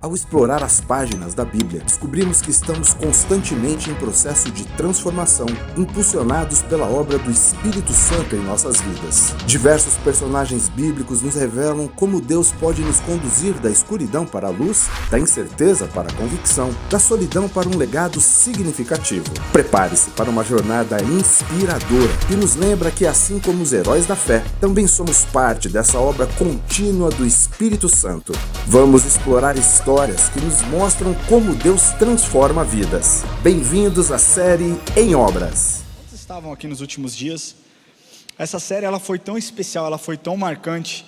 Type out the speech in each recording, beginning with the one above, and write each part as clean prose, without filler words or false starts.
Ao explorar as páginas da Bíblia, descobrimos que estamos constantemente em processo de transformação, impulsionados pela obra do Espírito Santo em nossas vidas. Diversos personagens bíblicos nos revelam como Deus pode nos conduzir da escuridão para a luz, da incerteza para a convicção, da solidão para um legado significativo. Prepare-se para uma jornada inspiradora que nos lembra que, assim como os heróis da fé, também somos parte dessa obra contínua do Espírito Santo. Vamos explorar histórias que nos mostram como Deus transforma vidas. Bem-vindos à série Em Obras. Quantos estavam aqui nos últimos dias? Essa série ela foi tão especial, ela foi tão marcante.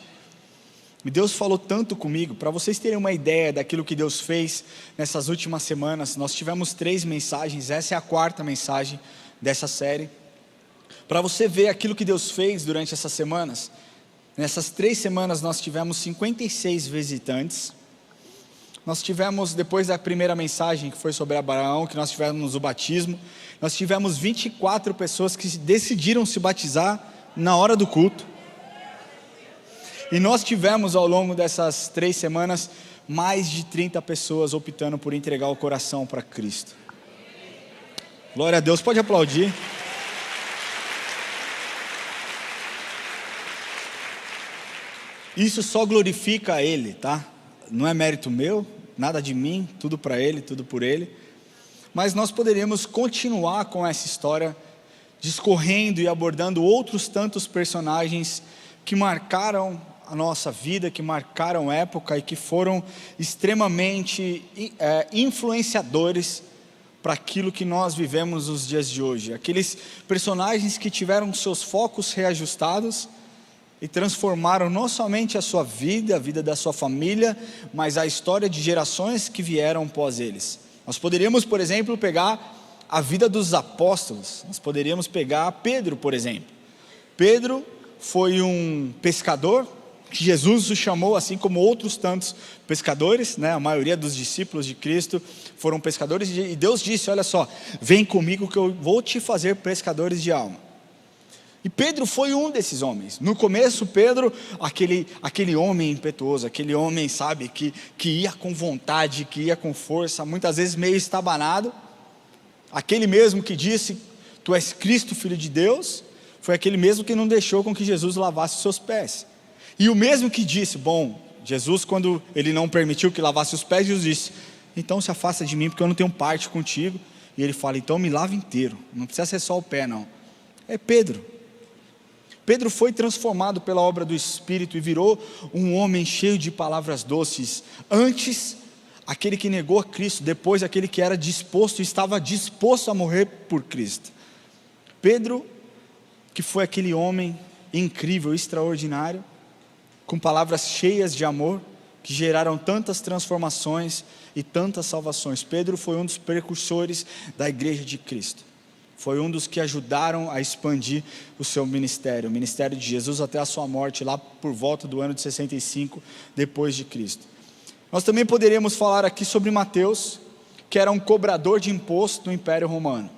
E Deus falou tanto comigo. Para vocês terem uma ideia daquilo que Deus fez nessas últimas semanas, nós tivemos 3 mensagens, essa é a 4ª mensagem dessa série. Para você ver aquilo que Deus fez durante essas semanas, nessas 3 semanas nós tivemos 56 visitantes. Nós tivemos, depois da primeira mensagem que foi sobre Abraão, que nós tivemos o batismo, nós tivemos 24 pessoas que decidiram se batizar na hora do culto. E nós tivemos ao longo dessas 3 semanas, mais de 30 pessoas optando por entregar o coração para Cristo. Glória a Deus, pode aplaudir. Isso só glorifica a Ele, tá? Não é mérito meu, nada de mim, tudo para Ele, tudo por Ele. Mas nós poderíamos continuar com essa história, discorrendo e abordando outros tantos personagens que marcaram a nossa vida, que marcaram época e que foram extremamente influenciadores para aquilo que nós vivemos nos dias de hoje. Aqueles personagens que tiveram seus focos reajustados e transformaram não somente a sua vida, a vida da sua família, mas a história de gerações que vieram após eles. Nós poderíamos, por exemplo, pegar a vida dos apóstolos. Nós poderíamos pegar Pedro, por exemplo. Pedro foi um pescador, que Jesus o chamou, assim como outros tantos pescadores, né? A maioria dos discípulos de Cristo foram pescadores, e Deus disse, olha só, vem comigo que eu vou te fazer pescadores de alma. E Pedro foi um desses homens. No começo, Pedro, aquele homem impetuoso, aquele homem, sabe, que ia com vontade, que ia com força, muitas vezes meio estabanado. Aquele mesmo que disse, tu és Cristo, Filho de Deus, foi aquele mesmo que não deixou com que Jesus lavasse os seus pés. E o mesmo que disse, Jesus, quando ele não permitiu que lavasse os pés, Jesus disse, então se afasta de mim, porque eu não tenho parte contigo. E ele fala, então me lava inteiro, não precisa ser só o pé não. É Pedro. Pedro foi transformado pela obra do Espírito e virou um homem cheio de palavras doces. Antes, aquele que negou a Cristo, depois aquele que era disposto e estava disposto a morrer por Cristo. Pedro, que foi aquele homem incrível, extraordinário, com palavras cheias de amor, que geraram tantas transformações e tantas salvações. Pedro foi um dos precursores da igreja de Cristo. Foi um dos que ajudaram a expandir o seu ministério, o ministério de Jesus até a sua morte, lá por volta do ano de 65, depois de Cristo. Nós também poderíamos falar aqui sobre Mateus, que era um cobrador de imposto no Império Romano.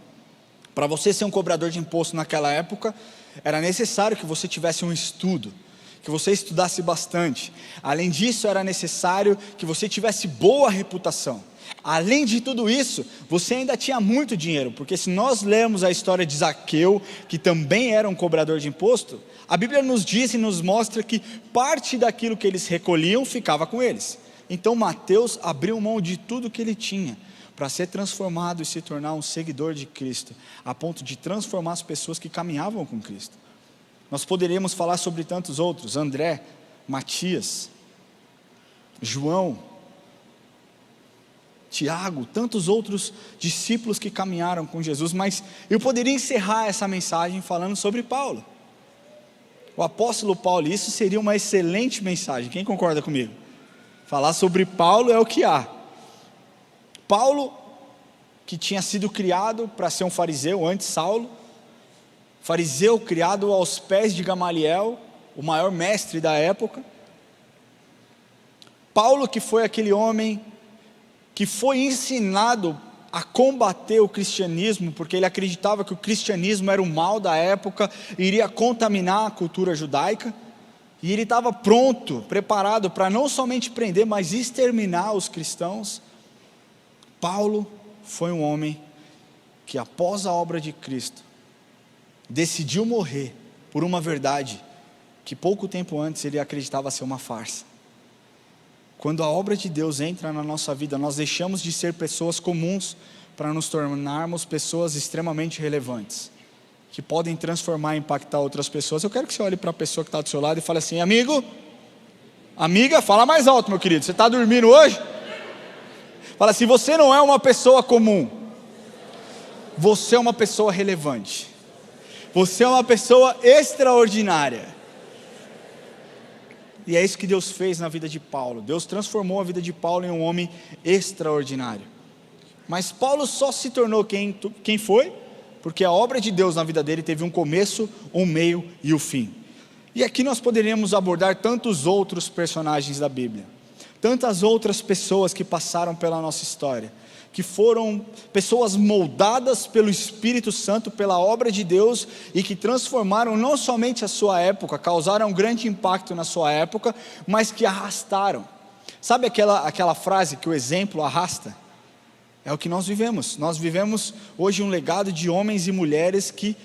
Para você ser um cobrador de imposto naquela época, era necessário que você tivesse um estudo, que você estudasse bastante. Além disso, era necessário que você tivesse boa reputação. Além de tudo isso, você ainda tinha muito dinheiro, porque se nós lermos a história de Zaqueu, que também era um cobrador de imposto, a Bíblia nos diz e nos mostra que parte daquilo que eles recolhiam ficava com eles. Então Mateus abriu mão de tudo que ele tinha, para ser transformado e se tornar um seguidor de Cristo, a ponto de transformar as pessoas que caminhavam com Cristo. Nós poderíamos falar sobre tantos outros, André, Matias, João, Tiago, tantos outros discípulos que caminharam com Jesus, mas eu poderia encerrar essa mensagem falando sobre Paulo, o apóstolo Paulo. Isso seria uma excelente mensagem, quem concorda comigo? Falar sobre Paulo é o que há. Paulo, que tinha sido criado para ser um fariseu, antes Saulo, fariseu criado aos pés de Gamaliel, o maior mestre da época. Paulo, que foi aquele homem que foi ensinado a combater o cristianismo, porque ele acreditava que o cristianismo era o mal da época e iria contaminar a cultura judaica. e ele estava pronto, preparado para não somente prender, mas exterminar os cristãos, Paulo foi um homem que, após a obra de Cristo, decidiu morrer por uma verdade que pouco tempo antes ele acreditava ser uma farsa. Quando a obra de Deus entra na nossa vida, nós deixamos de ser pessoas comuns para nos tornarmos pessoas extremamente relevantes, que podem transformar e impactar outras pessoas. Eu quero que você olhe para a pessoa que está do seu lado e fale assim: amigo, amiga, fala mais alto, meu querido, você está dormindo hoje? Fala assim: você não é uma pessoa comum, você é uma pessoa relevante, você é uma pessoa extraordinária. E é isso que Deus fez na vida de Paulo. Deus transformou a vida de Paulo em um homem extraordinário. Mas Paulo só se tornou quem foi, porque a obra de Deus na vida dele teve um começo, um meio e um fim. E aqui nós poderíamos abordar tantos outros personagens da Bíblia, tantas outras pessoas que passaram pela nossa história, que foram pessoas moldadas pelo Espírito Santo, pela obra de Deus, e que transformaram não somente a sua época, causaram um grande impacto na sua época, mas que arrastaram. Sabe aquela frase que o exemplo arrasta? É o que nós vivemos hoje um legado de homens e mulheres que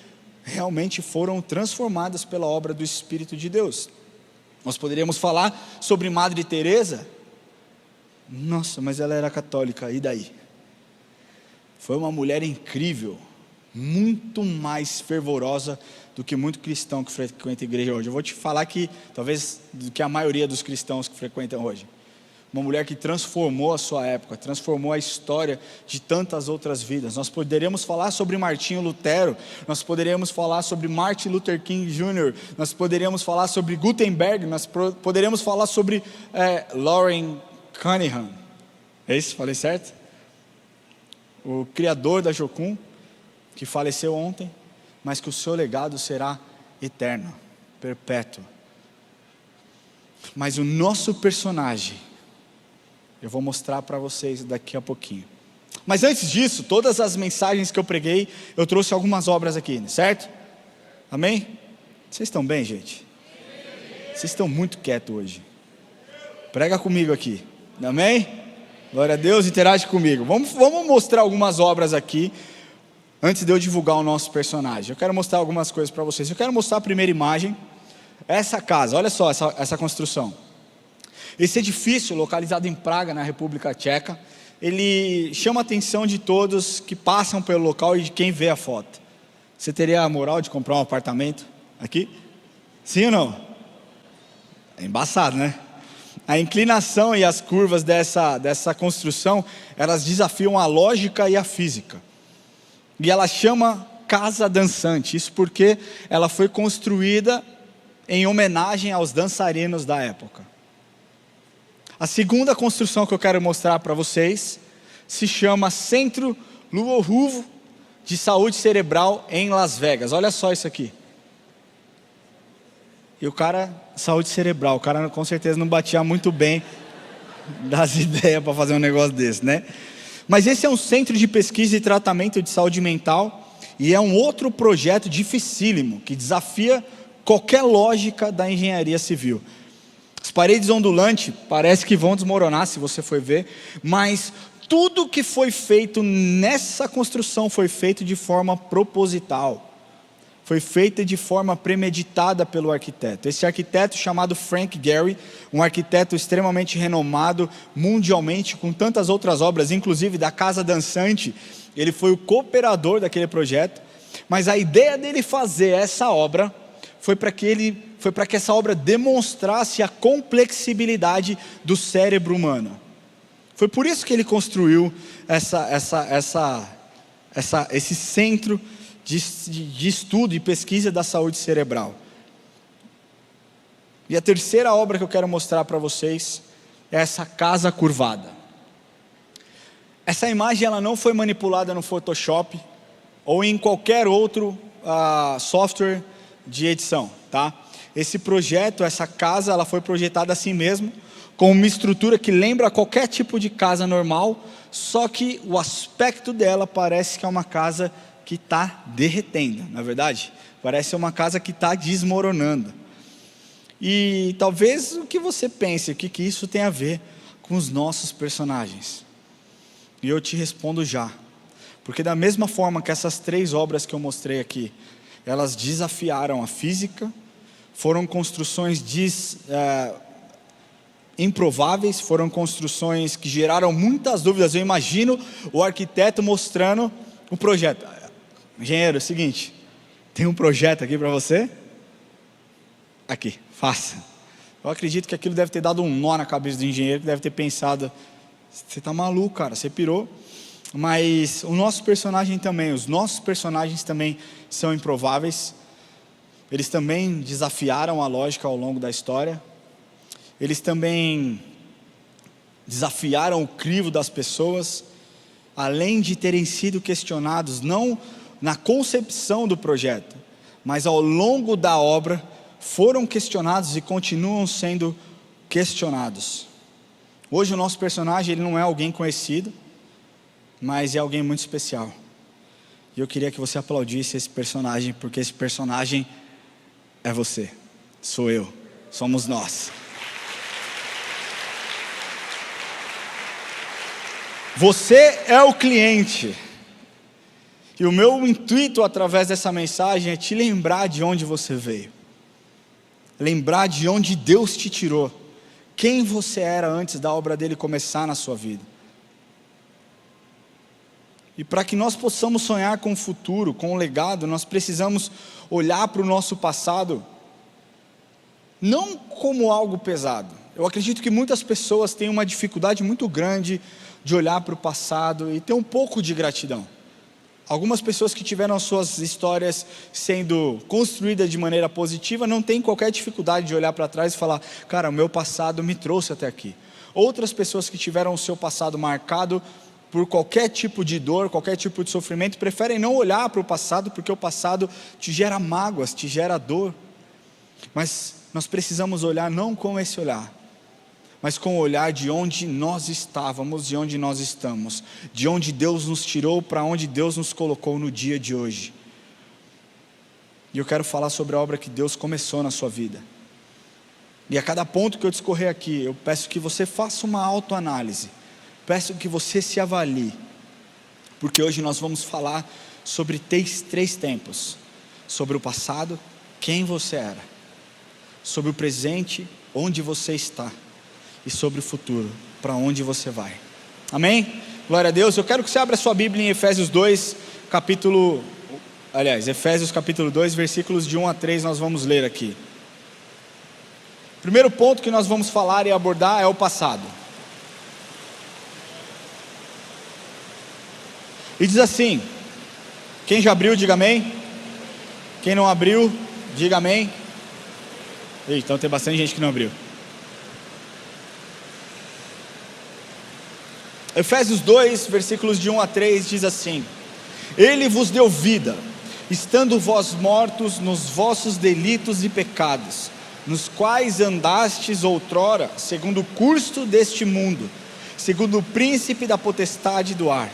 realmente foram transformadas pela obra do Espírito de Deus. Nós poderíamos falar sobre Madre Teresa. Nossa, mas ela era católica, e daí? Foi uma mulher incrível, muito mais fervorosa do que muito cristão que frequenta a igreja hoje. Eu vou te falar que, talvez, do que a maioria dos cristãos que frequentam hoje. Uma mulher que transformou a sua época, transformou a história de tantas outras vidas. Nós poderíamos falar sobre Martinho Lutero, nós poderíamos falar sobre Martin Luther King Jr., nós poderíamos falar sobre Gutenberg, nós poderíamos falar sobre Lauren Cunningham. É isso? Falei certo? O criador da Jocum, que faleceu ontem, mas que o seu legado será eterno, perpétuo. Mas o nosso personagem, eu vou mostrar para vocês daqui a pouquinho. Mas antes disso, todas as mensagens que eu preguei, eu trouxe algumas obras aqui, certo? Amém? Vocês estão bem, gente? Vocês estão muito quietos hoje. Prega comigo aqui, amém? Glória a Deus, interage comigo. Vamos mostrar algumas obras aqui, antes de eu divulgar o nosso personagem. Eu quero mostrar algumas coisas para vocês. Eu quero mostrar a primeira imagem. Essa casa, olha só essa construção. Esse edifício, localizado em Praga, na República Tcheca, ele chama a atenção de todos que passam pelo local e de quem vê a foto. Você teria a moral de comprar um apartamento aqui? Sim ou não? É embaçado, né? A inclinação e as curvas dessa construção, elas desafiam a lógica e a física. E ela chama Casa Dançante, isso porque ela foi construída em homenagem aos dançarinos da época. A segunda construção que eu quero mostrar para vocês se chama Centro Luohuo de Saúde Cerebral em Las Vegas. Olha só isso aqui. E o cara, saúde cerebral, o cara com certeza não batia muito bem das ideias para fazer um negócio desse, né? Mas esse é um centro de pesquisa e tratamento de saúde mental, e é um outro projeto dificílimo, que desafia qualquer lógica da engenharia civil. As paredes ondulantes parece que vão desmoronar se você for ver, mas tudo que foi feito nessa construção foi feito de forma proposital. Foi feita de forma premeditada pelo arquiteto. Esse arquiteto chamado Frank Gehry, um arquiteto extremamente renomado mundialmente, com tantas outras obras, inclusive da Casa Dançante, ele foi o cooperador daquele projeto, mas a ideia dele fazer essa obra foi para que essa obra demonstrasse a complexibilidade do cérebro humano. Foi por isso que ele construiu esse centro de estudo e pesquisa da saúde cerebral. E a terceira obra que eu quero mostrar para vocês é essa casa curvada. Essa imagem ela não foi manipulada no Photoshop ou em qualquer outro software de edição, tá? Esse projeto, essa casa, ela foi projetada assim mesmo, com uma estrutura que lembra qualquer tipo de casa normal, só que o aspecto dela parece que é uma casa que está derretendo, na verdade, parece uma casa que está desmoronando. E talvez o que você pense, o que isso tem a ver com os nossos personagens. E eu te respondo já. Porque da mesma forma que essas 3 obras que eu mostrei aqui, elas desafiaram a física, foram construções improváveis, foram construções que geraram muitas dúvidas. Eu imagino o arquiteto mostrando o projeto. Engenheiro, é o seguinte, tem um projeto aqui para você? Aqui, faça. Eu acredito que aquilo deve ter dado um nó na cabeça do engenheiro, que deve ter pensado, você está maluco, cara, você pirou. Mas o nosso personagem também, os nossos personagens também são improváveis. Eles também desafiaram a lógica ao longo da história. Eles também desafiaram o crivo das pessoas, além de terem sido questionados, não na concepção do projeto, mas ao longo da obra, foram questionados e continuam sendo questionados. Hoje o nosso personagem, ele não é alguém conhecido, mas é alguém muito especial. E eu queria que você aplaudisse esse personagem, porque esse personagem é você, sou eu, somos nós. Você é o cliente. E o meu intuito através dessa mensagem é te lembrar de onde você veio. Lembrar de onde Deus te tirou. Quem você era antes da obra dele começar na sua vida. E para que nós possamos sonhar com o futuro, com o legado, nós precisamos olhar para o nosso passado, não como algo pesado. Eu acredito que muitas pessoas têm uma dificuldade muito grande de olhar para o passado e ter um pouco de gratidão. Algumas pessoas que tiveram suas histórias sendo construídas de maneira positiva não têm qualquer dificuldade de olhar para trás e falar, cara, o meu passado me trouxe até aqui. Outras pessoas que tiveram o seu passado marcado por qualquer tipo de dor, qualquer tipo de sofrimento, preferem não olhar para o passado, porque o passado te gera mágoas, te gera dor. Mas nós precisamos olhar não com esse olhar, mas com o olhar de onde nós estávamos, de onde nós estamos, de onde Deus nos tirou, para onde Deus nos colocou no dia de hoje. E eu quero falar sobre a obra que Deus começou na sua vida. E a cada ponto que eu discorrer aqui, eu peço que você faça uma autoanálise, peço que você se avalie, porque hoje nós vamos falar sobre três tempos: sobre o passado, quem você era; sobre o presente, onde você está; e sobre o futuro, para onde você vai. Amém? Glória a Deus. Eu quero que você abra sua Bíblia em Efésios capítulo 2, versículos de 1 a 3, nós vamos ler aqui. O primeiro ponto que nós vamos falar e abordar é o passado. E diz assim, quem já abriu, diga amém. Quem não abriu, diga amém. Então tem bastante gente que não abriu. Efésios 2, versículos de 1 a 3 diz assim: Ele vos deu vida, estando vós mortos nos vossos delitos e pecados, nos quais andastes outrora, segundo o curso deste mundo, segundo o príncipe da potestade do ar,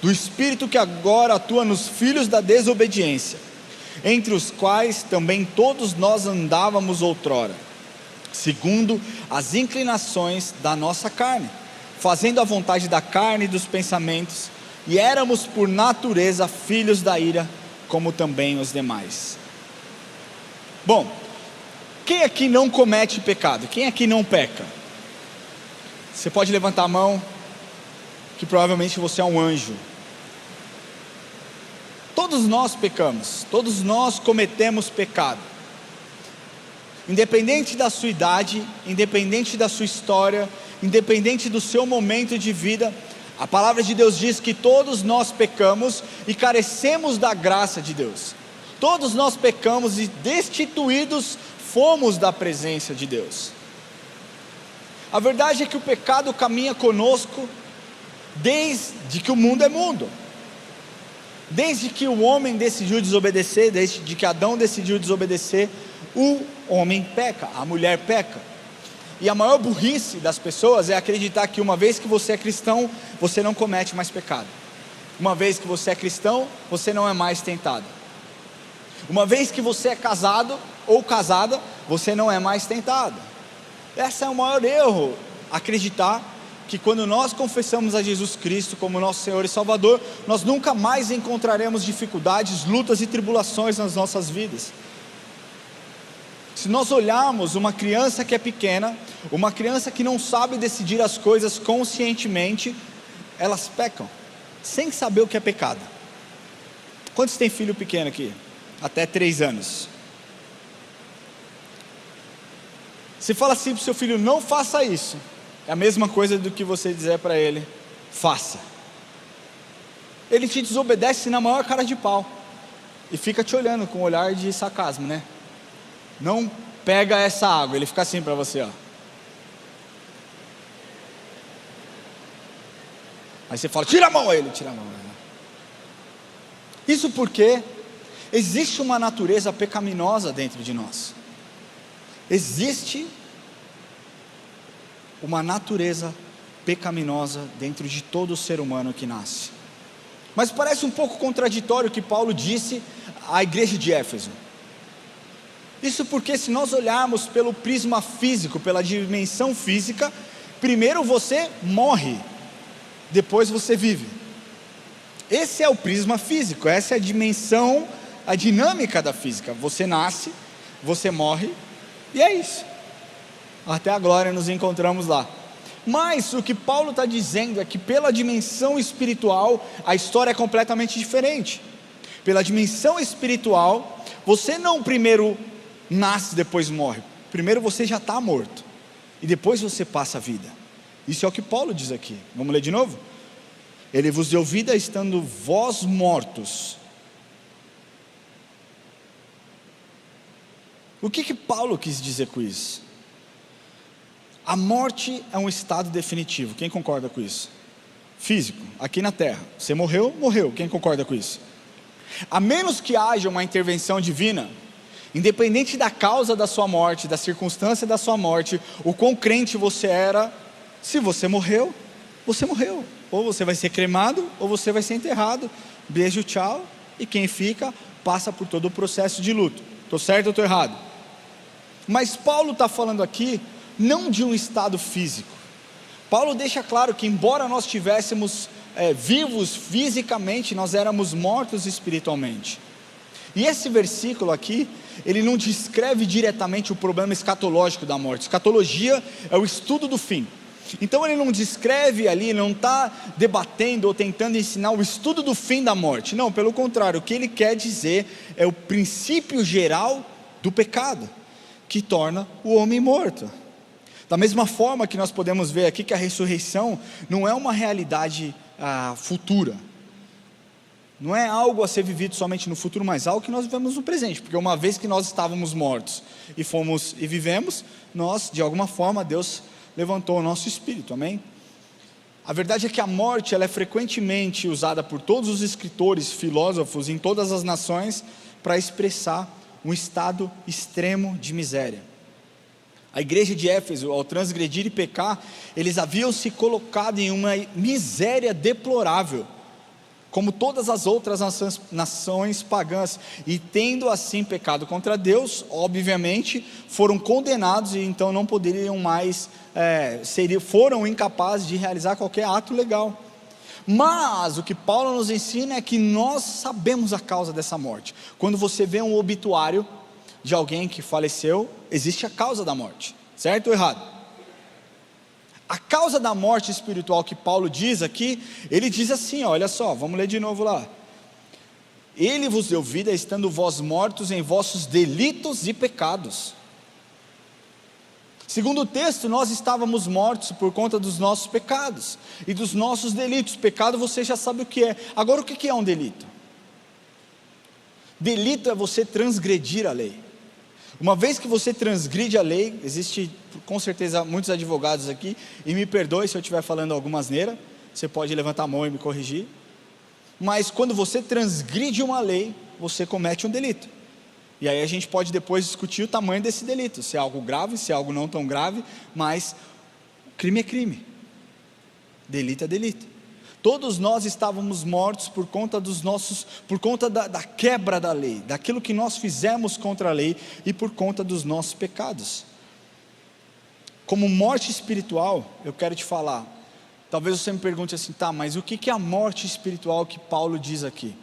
do espírito que agora atua nos filhos da desobediência, entre os quais também todos nós andávamos outrora, segundo as inclinações da nossa carne, fazendo a vontade da carne e dos pensamentos, e éramos por natureza filhos da ira, como também os demais. Bom, quem aqui não comete pecado? Quem aqui não peca? Você pode levantar a mão, que provavelmente você é um anjo. Todos nós pecamos, todos nós cometemos pecado. Independente da sua idade, independente da sua história, independente do seu momento de vida, a palavra de Deus diz que todos nós pecamos e carecemos da graça de Deus. Todos nós pecamos e destituídos fomos da presença de Deus. A verdade é que o pecado caminha conosco desde que o mundo é mundo. Desde que o homem decidiu desobedecer, desde que Adão decidiu desobedecer, o homem peca, a mulher peca. E a maior burrice das pessoas é acreditar que uma vez que você é cristão, você não comete mais pecado. Uma vez que você é cristão, você não é mais tentado. Uma vez que você é casado ou casada, você não é mais tentado. Esse é o maior erro, acreditar que quando nós confessamos a Jesus Cristo como nosso Senhor e Salvador, nós nunca mais encontraremos dificuldades, lutas e tribulações nas nossas vidas. Se nós olharmos uma criança que é pequena, uma criança que não sabe decidir as coisas conscientemente, elas pecam, sem saber o que é pecado. Quantos tem filho pequeno aqui? Até 3 anos. Se fala assim para o seu filho, não faça isso, é a mesma coisa do que você dizer para ele, faça. Ele te desobedece na maior cara de pau, e fica te olhando com um olhar de sarcasmo, né? Não pega essa água, ele fica assim para você, ó. Aí você fala, tira a mão, ele tira a mão. Isso porque existe uma natureza pecaminosa dentro de nós. Existe uma natureza pecaminosa dentro de todo ser humano que nasce. Mas parece um pouco contraditório o que Paulo disse à igreja de Éfeso. Isso porque se nós olharmos pelo prisma físico, pela dimensão física, primeiro você morre, depois você vive. Esse é o prisma físico, essa é a dimensão, a dinâmica da física. Você nasce, você morre, e é isso. Até a glória nos encontramos lá. Mas o que Paulo está dizendo é que pela dimensão espiritual, a história é completamente diferente. Pela dimensão espiritual, você não primeiro nasce, depois morre. Primeiro você já está morto, e depois você passa a vida. Isso é o que Paulo diz aqui. Vamos ler de novo? Ele vos deu vida estando vós mortos. O que Paulo quis dizer com isso? A morte é um estado definitivo. Quem concorda com isso? Físico, aqui na terra. Você morreu, morreu. Quem concorda com isso? A menos que haja uma intervenção divina, independente da causa da sua morte, da circunstância da sua morte, o quão crente você era, se você morreu, você morreu. Ou você vai ser cremado, ou você vai ser enterrado. Beijo, tchau. E quem fica, passa por todo o processo de luto. Estou certo ou estou errado? Mas Paulo está falando aqui, não de um estado físico. Paulo deixa claro que embora nós estivéssemos vivos fisicamente, nós éramos mortos espiritualmente. E esse versículo aqui, ele não descreve diretamente o problema escatológico da morte. Escatologia é o estudo do fim. Então ele não descreve ali, não está debatendo ou tentando ensinar o estudo do fim da morte. Não, pelo contrário, o que ele quer dizer é o princípio geral do pecado, que torna o homem morto. Da mesma forma que nós podemos ver aqui que a ressurreição não é uma realidade futura, não é algo a ser vivido somente no futuro, mas algo que nós vivemos no presente, porque uma vez que nós estávamos mortos e vivemos, nós de alguma forma Deus levantou o nosso espírito, amém? A verdade é que a morte ela é frequentemente usada por todos os escritores, filósofos em todas as nações para expressar um estado extremo de miséria. A igreja de Éfeso, ao transgredir e pecar, eles haviam se colocado em uma miséria deplorável, como todas as outras nações pagãs, e tendo assim pecado contra Deus, obviamente, foram condenados e então não poderiam mais, foram incapazes de realizar qualquer ato legal. Mas o que Paulo nos ensina é que nós sabemos a causa dessa morte. Quando você vê um obituário de alguém que faleceu, existe a causa da morte, certo ou errado? A causa da morte espiritual que Paulo diz aqui, ele diz assim, olha só, vamos ler de novo lá. Ele vos deu vida estando vós mortos em vossos delitos e pecados. Segundo o texto, nós estávamos mortos por conta dos nossos pecados e dos nossos delitos. Pecado você já sabe o que é. Agora o que é um delito? Delito é você transgredir a lei. Uma vez que você transgride a lei, existe com certeza muitos advogados aqui, e me perdoe se eu estiver falando alguma asneira, você pode levantar a mão e me corrigir, mas quando você transgride uma lei, você comete um delito, e aí a gente pode depois discutir o tamanho desse delito, se é algo grave, se é algo não tão grave, mas crime é crime, delito é delito. Todos nós estávamos mortos por conta da quebra da lei, daquilo que nós fizemos contra a lei e por conta dos nossos pecados. Como morte espiritual, eu quero te falar, talvez você me pergunte assim, tá, mas o que é a morte espiritual que Paulo diz aqui?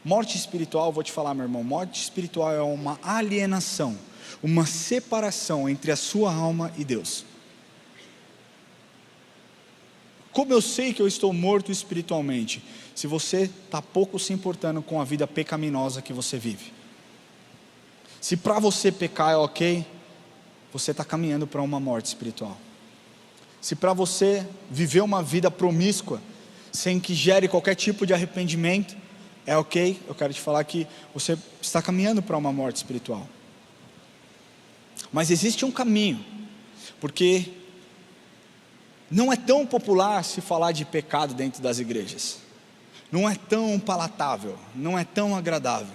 Morte espiritual, vou te falar, meu irmão, morte espiritual é uma alienação, uma separação entre a sua alma e Deus. Como eu sei que eu estou morto espiritualmente? Se você está pouco se importando com a vida pecaminosa que você vive. Se para você pecar é ok, você está caminhando para uma morte espiritual. Se para você viver uma vida promíscua, sem que gere qualquer tipo de arrependimento, é ok, eu quero te falar que você está caminhando para uma morte espiritual. Mas existe um caminho, porque não é tão popular se falar de pecado dentro das igrejas, não é tão palatável, não é tão agradável,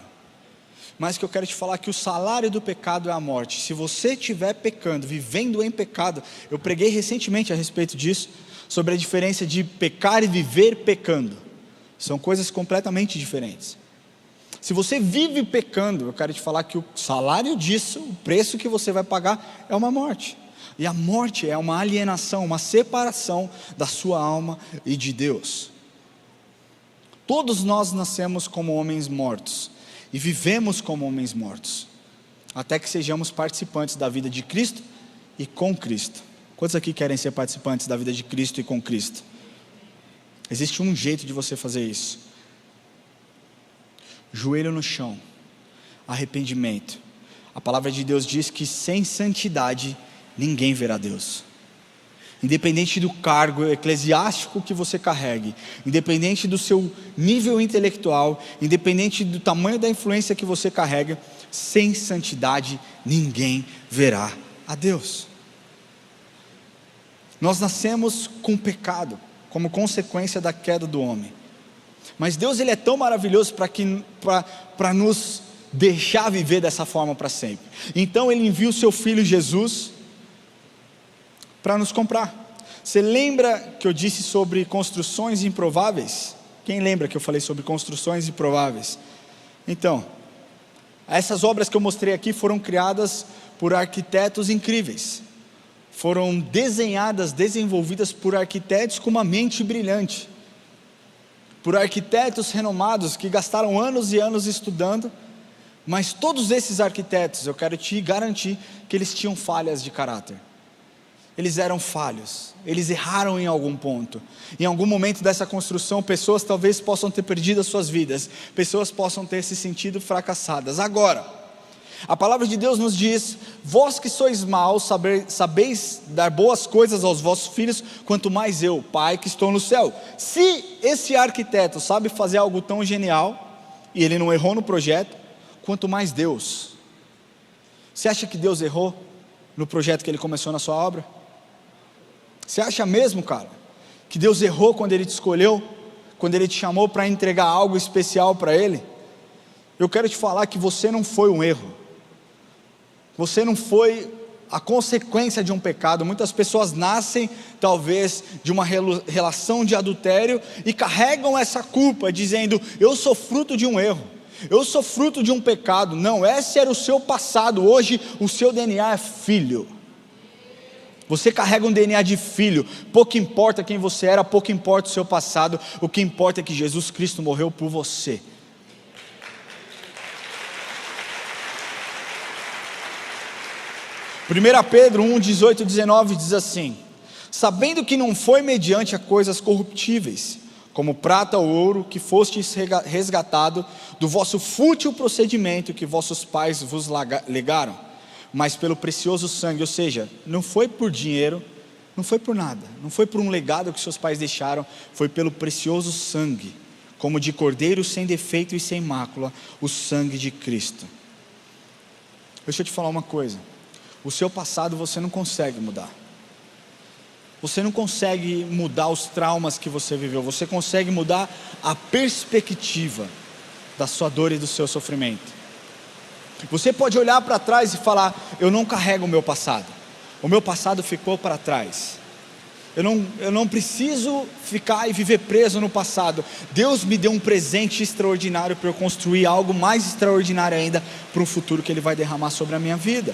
mas que eu quero te falar que o salário do pecado é a morte. Se você estiver pecando, vivendo em pecado, eu preguei recentemente a respeito disso, sobre a diferença de pecar e viver pecando, são coisas completamente diferentes. Se você vive pecando, eu quero te falar que o salário disso, o preço que você vai pagar é uma morte. E a morte é uma alienação, uma separação da sua alma e de Deus. Todos nós nascemos como homens mortos e vivemos como homens mortos, até que sejamos participantes da vida de Cristo e com Cristo. Quantos aqui querem ser participantes da vida de Cristo e com Cristo? Existe um jeito de você fazer isso: joelho no chão, arrependimento. A palavra de Deus diz que sem santidade ninguém verá Deus. Independente do cargo eclesiástico que você carregue, independente do seu nível intelectual, independente do tamanho da influência que você carrega, sem santidade ninguém verá a Deus. Nós nascemos com pecado, como consequência da queda do homem. Mas Deus, Ele é tão maravilhoso para nos deixar viver dessa forma para sempre. Então Ele envia o seu Filho Jesus para nos comprar. Você lembra que eu disse sobre construções improváveis? Quem lembra que eu falei sobre construções improváveis? Então, essas obras que eu mostrei aqui foram criadas por arquitetos incríveis. Foram desenhadas, desenvolvidas por arquitetos com uma mente brilhante. Por arquitetos renomados que gastaram anos e anos estudando. Mas todos esses arquitetos, eu quero te garantir que eles tinham falhas de caráter. Eles eram falhos, eles erraram em algum ponto. Em algum momento dessa construção, pessoas talvez possam ter perdido as suas vidas, pessoas possam ter se sentido fracassadas. Agora, a palavra de Deus nos diz: vós que sois maus, sabeis dar boas coisas aos vossos filhos, quanto mais eu, Pai que estou no céu. Se esse arquiteto sabe fazer algo tão genial, e ele não errou no projeto, quanto mais Deus. Você acha que Deus errou no projeto que Ele começou na sua obra? Você acha mesmo, cara, que Deus errou quando Ele te escolheu, quando Ele te chamou para entregar algo especial para Ele? Eu quero te falar que você não foi um erro, você não foi a consequência de um pecado. Muitas pessoas nascem talvez de uma relação de adultério e carregam essa culpa dizendo: eu sou fruto de um erro, eu sou fruto de um pecado. Não, esse era o seu passado. Hoje o seu DNA é filho. Você carrega um DNA de filho. Pouco importa quem você era, pouco importa o seu passado. O que importa é que Jesus Cristo morreu por você. Primeira Pedro 1, 18 e 19 diz assim: sabendo que não foi mediante a coisas corruptíveis, como prata ou ouro, que fostes resgatado do vosso fútil procedimento que vossos pais vos legaram, mas pelo precioso sangue. Ou seja, não foi por dinheiro, não foi por nada, não foi por um legado que seus pais deixaram, foi pelo precioso sangue, como de cordeiro sem defeito e sem mácula, o sangue de Cristo. Deixa eu te falar uma coisa: o seu passado você não consegue mudar. Você não consegue mudar os traumas que você viveu. Você consegue mudar a perspectiva da sua dor e do seu sofrimento. Você pode olhar para trás e falar: eu não carrego o meu passado. O meu passado ficou para trás. Eu não preciso ficar e viver preso no passado. Deus me deu um presente extraordinário para eu construir algo mais extraordinário ainda para um futuro que Ele vai derramar sobre a minha vida.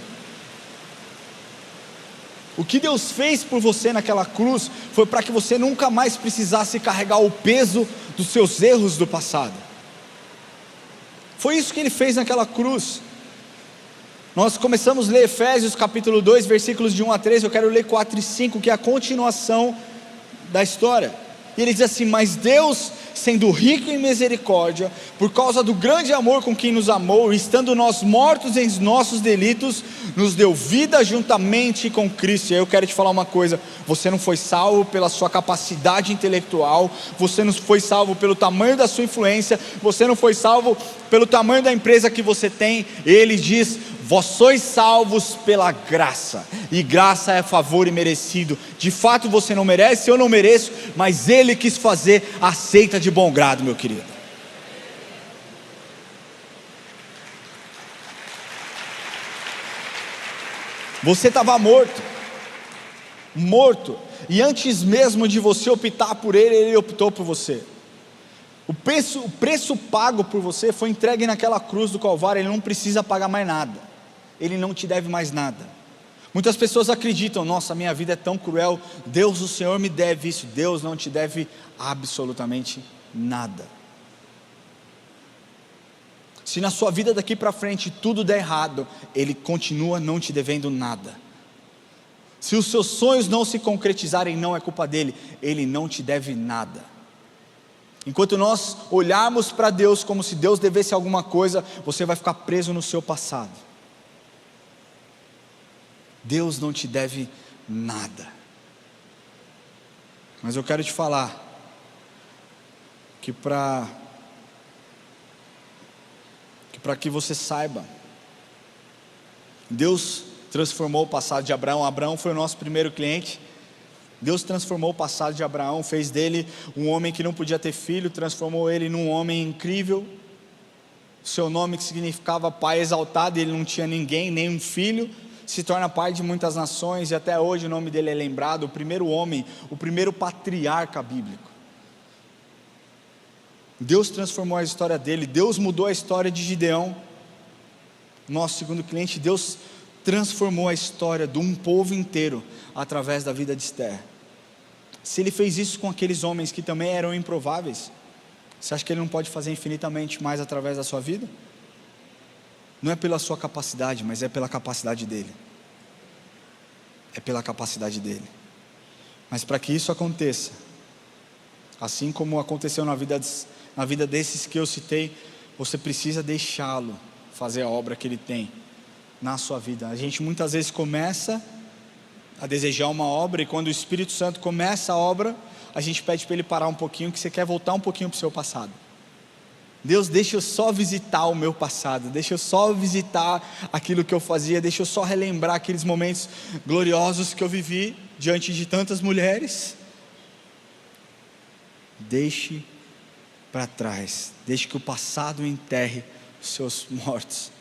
O que Deus fez por você naquela cruz foi para que você nunca mais precisasse carregar o peso dos seus erros do passado. Foi isso que Ele fez naquela cruz. Nós começamos a ler Efésios capítulo 2, versículos de 1 a 3, eu quero ler 4 e 5, que é a continuação da história. E ele diz assim: mas Deus, sendo rico em misericórdia, por causa do grande amor com que nos amou, estando nós mortos em nossos delitos, nos deu vida juntamente com Cristo. E aí eu quero te falar uma coisa: você não foi salvo pela sua capacidade intelectual, você não foi salvo pelo tamanho da sua influência, você não foi salvo pelo tamanho da empresa que você tem. Ele diz: vós sois salvos pela graça, e graça é favor imerecido. De fato você não merece, eu não mereço, mas Ele quis fazer, aceita de bom grado, meu querido. Você estava morto, e antes mesmo de você optar por Ele, Ele optou por você. O preço pago por você foi entregue naquela cruz do Calvário. Ele não precisa pagar mais nada, Ele não te deve mais nada. Muitas pessoas acreditam: nossa, minha vida é tão cruel, Deus, o Senhor me deve isso. Deus não te deve absolutamente nada. Se na sua vida daqui para frente tudo der errado, Ele continua não te devendo nada. Se os seus sonhos não se concretizarem, não é culpa dEle, Ele não te deve nada. Enquanto nós olharmos para Deus como se Deus devesse alguma coisa, você vai ficar preso no seu passado. Deus não te deve nada. Mas eu quero te falar que para que você saiba, Deus transformou o passado de Abraão. Abraão foi o nosso primeiro cliente. Deus transformou o passado de Abraão, fez dele um homem que não podia ter filho, transformou ele num homem incrível. Seu nome, que significava pai exaltado, e ele não tinha ninguém, nem um filho, se torna pai de muitas nações, e até hoje o nome dele é lembrado, o primeiro homem, o primeiro patriarca bíblico. Deus transformou a história dele. Deus mudou a história de Gideão, nosso segundo cliente. Deus transformou a história de um povo inteiro através da vida de Esther. Se Ele fez isso com aqueles homens que também eram improváveis, você acha que Ele não pode fazer infinitamente mais através da sua vida? Não é pela sua capacidade, mas é pela capacidade dEle. É pela capacidade dEle. Mas para que isso aconteça, assim como aconteceu na vida desses que eu citei, você precisa deixá-lo fazer a obra que Ele tem na sua vida. A gente muitas vezes começa a desejar uma obra, e quando o Espírito Santo começa a obra, a gente pede para Ele parar um pouquinho, que você quer voltar um pouquinho para o seu passado. Deus, deixa eu só visitar o meu passado, deixa eu só visitar aquilo que eu fazia, deixa eu só relembrar aqueles momentos gloriosos que eu vivi diante de tantas mulheres. Deixe para trás, deixe que o passado enterre os seus mortos.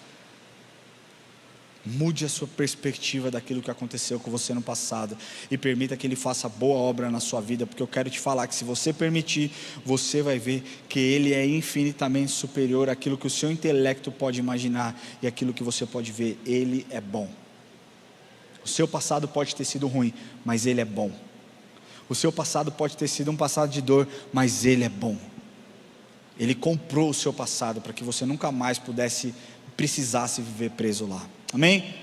Mude a sua perspectiva daquilo que aconteceu com você no passado, e permita que Ele faça boa obra na sua vida, porque eu quero te falar que se você permitir, você vai ver que Ele é infinitamente superior àquilo que o seu intelecto pode imaginar, e aquilo que você pode ver. Ele é bom. O seu passado pode ter sido ruim, mas Ele é bom. O seu passado pode ter sido um passado de dor, mas Ele é bom. Ele comprou o seu passado para que você nunca mais precisasse viver preso lá. Amém?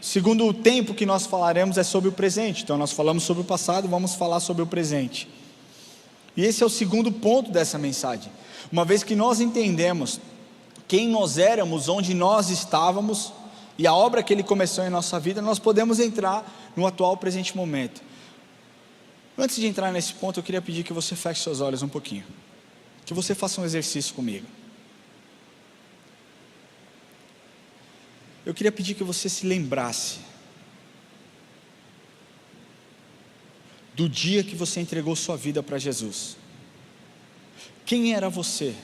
Segundo o tempo que nós falaremos é sobre o presente. Então nós falamos sobre o passado, vamos falar sobre o presente. E esse é o segundo ponto dessa mensagem. Uma vez que nós entendemos quem nós éramos, onde nós estávamos, e a obra que Ele começou em nossa vida, nós podemos entrar no atual presente momento. Antes de entrar nesse ponto, eu queria pedir que você feche seus olhos um pouquinho, que você faça um exercício comigo. Eu queria pedir que você se lembrasse do dia que você entregou sua vida para Jesus. Quem era você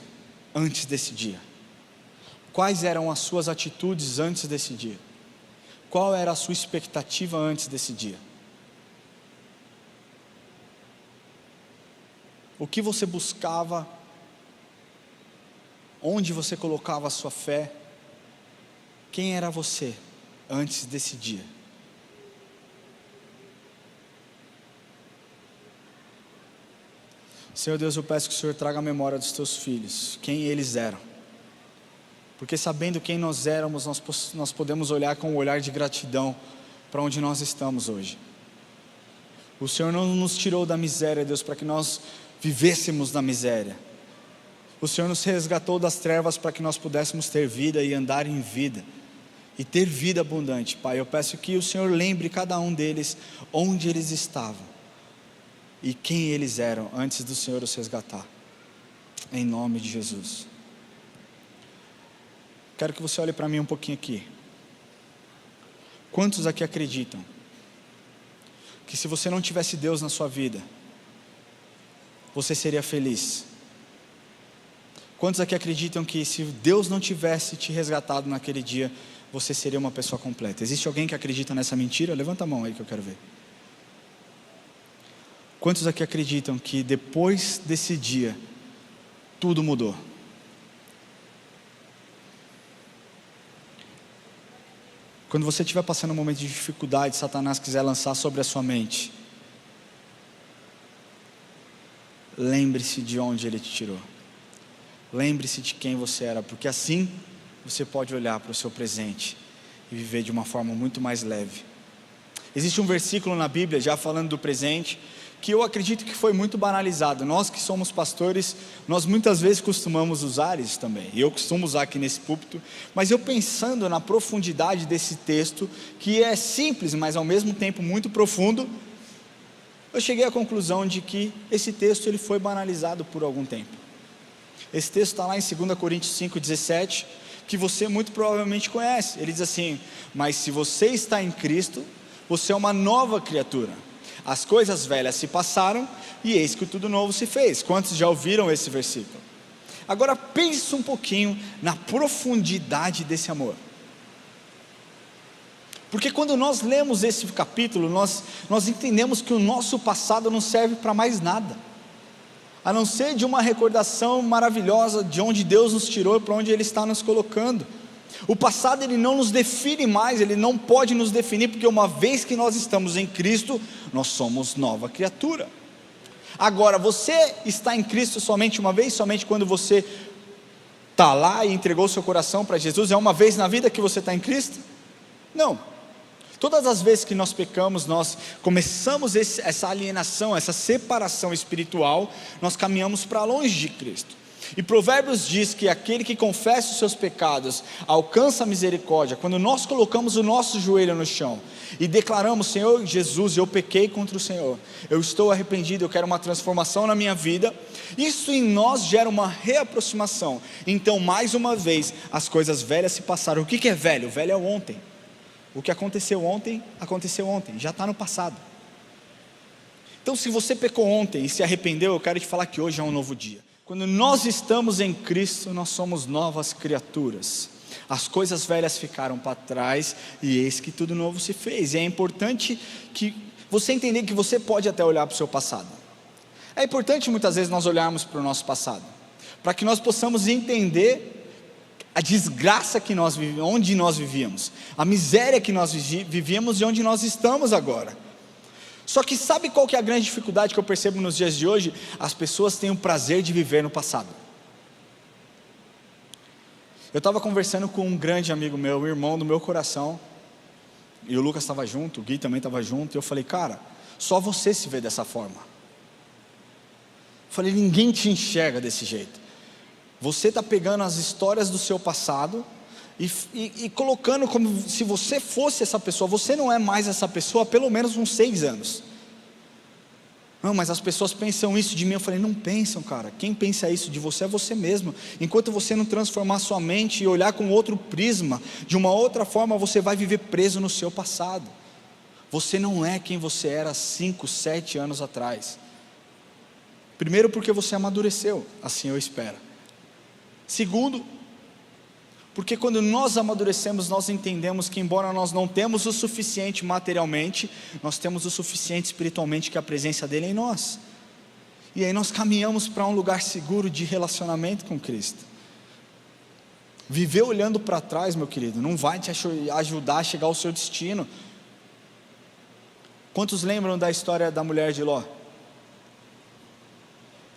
antes desse dia? Quais eram as suas atitudes antes desse dia? Qual era a sua expectativa antes desse dia? O que você buscava? Onde você colocava a sua fé? Quem era você antes desse dia? Senhor Deus, eu peço que o Senhor traga a memória dos teus filhos, quem eles eram. Porque sabendo quem nós éramos, nós podemos olhar com um olhar de gratidão para onde nós estamos hoje. O Senhor não nos tirou da miséria, Deus, para que nós vivêssemos na miséria. O Senhor nos resgatou das trevas para que nós pudéssemos ter vida e andar em vida. E ter vida abundante, Pai. Eu peço que o Senhor lembre cada um deles onde eles estavam e quem eles eram antes do Senhor os resgatar. Em nome de Jesus. Quero que você olhe para mim um pouquinho aqui. Quantos aqui acreditam que se você não tivesse Deus na sua vida, você seria feliz? Quantos aqui acreditam que se Deus não tivesse te resgatado naquele dia, você seria uma pessoa completa? Existe alguém que acredita nessa mentira? Levanta a mão aí que eu quero ver. Quantos aqui acreditam que depois desse dia, tudo mudou? Quando você estiver passando um momento de dificuldade, Satanás quiser lançar sobre a sua mente, lembre-se de onde ele te tirou. Lembre-se de quem você era, porque assim você pode olhar para o seu presente e viver de uma forma muito mais leve. Existe um versículo na Bíblia, já falando do presente, que eu acredito que foi muito banalizado. Nós que somos pastores, nós muitas vezes costumamos usar isso também. Eu costumo usar aqui nesse púlpito, mas eu pensando na profundidade desse texto, que é simples, mas ao mesmo tempo muito profundo, eu cheguei à conclusão de que esse texto ele foi banalizado por algum tempo. Esse texto está lá em 2 Coríntios 5,17, que você muito provavelmente conhece. Ele diz assim: mas se você está em Cristo, você é uma nova criatura. As coisas velhas se passaram e eis que tudo novo se fez. Quantos já ouviram esse versículo? Agora pense um pouquinho na profundidade desse amor. Porque quando nós lemos esse capítulo, nós entendemos que o nosso passado não serve para mais nada, a não ser de uma recordação maravilhosa de onde Deus nos tirou e para onde Ele está nos colocando. O passado ele não nos define mais, ele não pode nos definir, porque uma vez que nós estamos em Cristo, nós somos nova criatura. Agora, você está em Cristo somente uma vez? Somente quando você está lá e entregou seu coração para Jesus? É uma vez na vida que você está em Cristo? Não. Todas as vezes que nós pecamos, nós começamos essa alienação, essa separação espiritual, nós caminhamos para longe de Cristo. E Provérbios diz que aquele que confessa os seus pecados alcança a misericórdia. Quando nós colocamos o nosso joelho no chão e declaramos: Senhor Jesus, eu pequei contra o Senhor, eu estou arrependido, eu quero uma transformação na minha vida, isso em nós gera uma reaproximação. Então mais uma vez as coisas velhas se passaram. O que é velho? Velho é o ontem. O que aconteceu ontem, já está no passado. Então se você pecou ontem e se arrependeu, eu quero te falar que hoje é um novo dia. Quando nós estamos em Cristo, nós somos novas criaturas. As coisas velhas ficaram para trás e eis que tudo novo se fez. E é importante que você entender que você pode até olhar para o seu passado. É importante muitas vezes nós olharmos para o nosso passado, para que nós possamos entender a desgraça que nós vivíamos, onde nós vivíamos, a miséria que nós vivíamos e onde nós estamos agora. Só que sabe qual que é a grande dificuldade que eu percebo nos dias de hoje? As pessoas têm o prazer de viver no passado. Eu estava conversando com um grande amigo meu, irmão do meu coração, e o Lucas estava junto, o Gui também estava junto, e eu falei: cara, só você se vê dessa forma. Eu falei: ninguém te enxerga desse jeito. Você está pegando as histórias do seu passado e colocando como se você fosse essa pessoa. Você não é mais essa pessoa há pelo menos uns 6 anos. Não, mas as pessoas pensam isso de mim. Eu falei: não pensam, cara. Quem pensa isso de você é você mesmo. Enquanto você não transformar sua mente e olhar com outro prisma, de uma outra forma, você vai viver preso no seu passado. Você não é quem você era 5, 7 anos atrás. Primeiro, porque você amadureceu, assim eu espero. Segundo, porque quando nós amadurecemos, nós entendemos que embora nós não temos o suficiente materialmente, nós temos o suficiente espiritualmente, que é a presença dele em nós. E aí nós caminhamos para um lugar seguro de relacionamento com Cristo. Viver olhando para trás, meu querido, não vai te ajudar a chegar ao seu destino. Quantos lembram da história da mulher de Ló?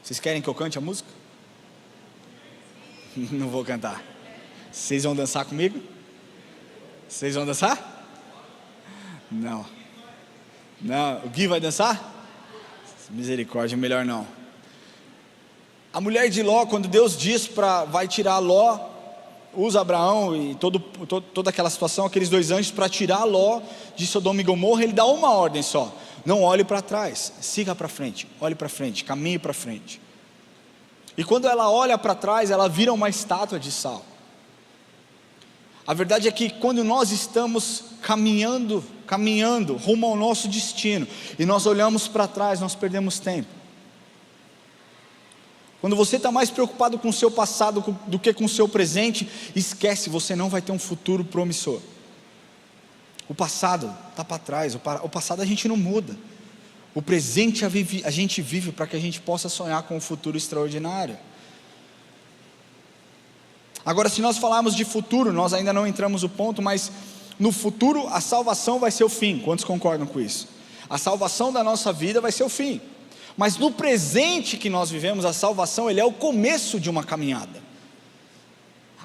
Vocês querem que eu cante a música? Não vou cantar. Vocês vão dançar comigo? Vocês vão dançar? Não. Não, o Gui vai dançar? Misericórdia, melhor não. A mulher de Ló, quando Deus diz vai tirar Ló, usa Abraão e toda aquela situação, aqueles 2 anjos para tirar Ló de Sodoma e Gomorra, ele dá uma ordem só: não olhe para trás, siga para frente, olhe para frente, caminhe para frente. E quando ela olha para trás, ela vira uma estátua de sal. A verdade é que quando nós estamos caminhando rumo ao nosso destino, e nós olhamos para trás, nós perdemos tempo. Quando você está mais preocupado com o seu passado do que com o seu presente, esquece, você não vai ter um futuro promissor. O passado está para trás, o passado a gente não muda. O presente a gente vive para que a gente possa sonhar com um futuro extraordinário. Agora, se nós falarmos de futuro, nós ainda não entramos no ponto, mas no futuro a salvação vai ser o fim. Quantos concordam com isso? A salvação da nossa vida vai ser o fim. Mas no presente que nós vivemos, a salvação, ele é o começo de uma caminhada.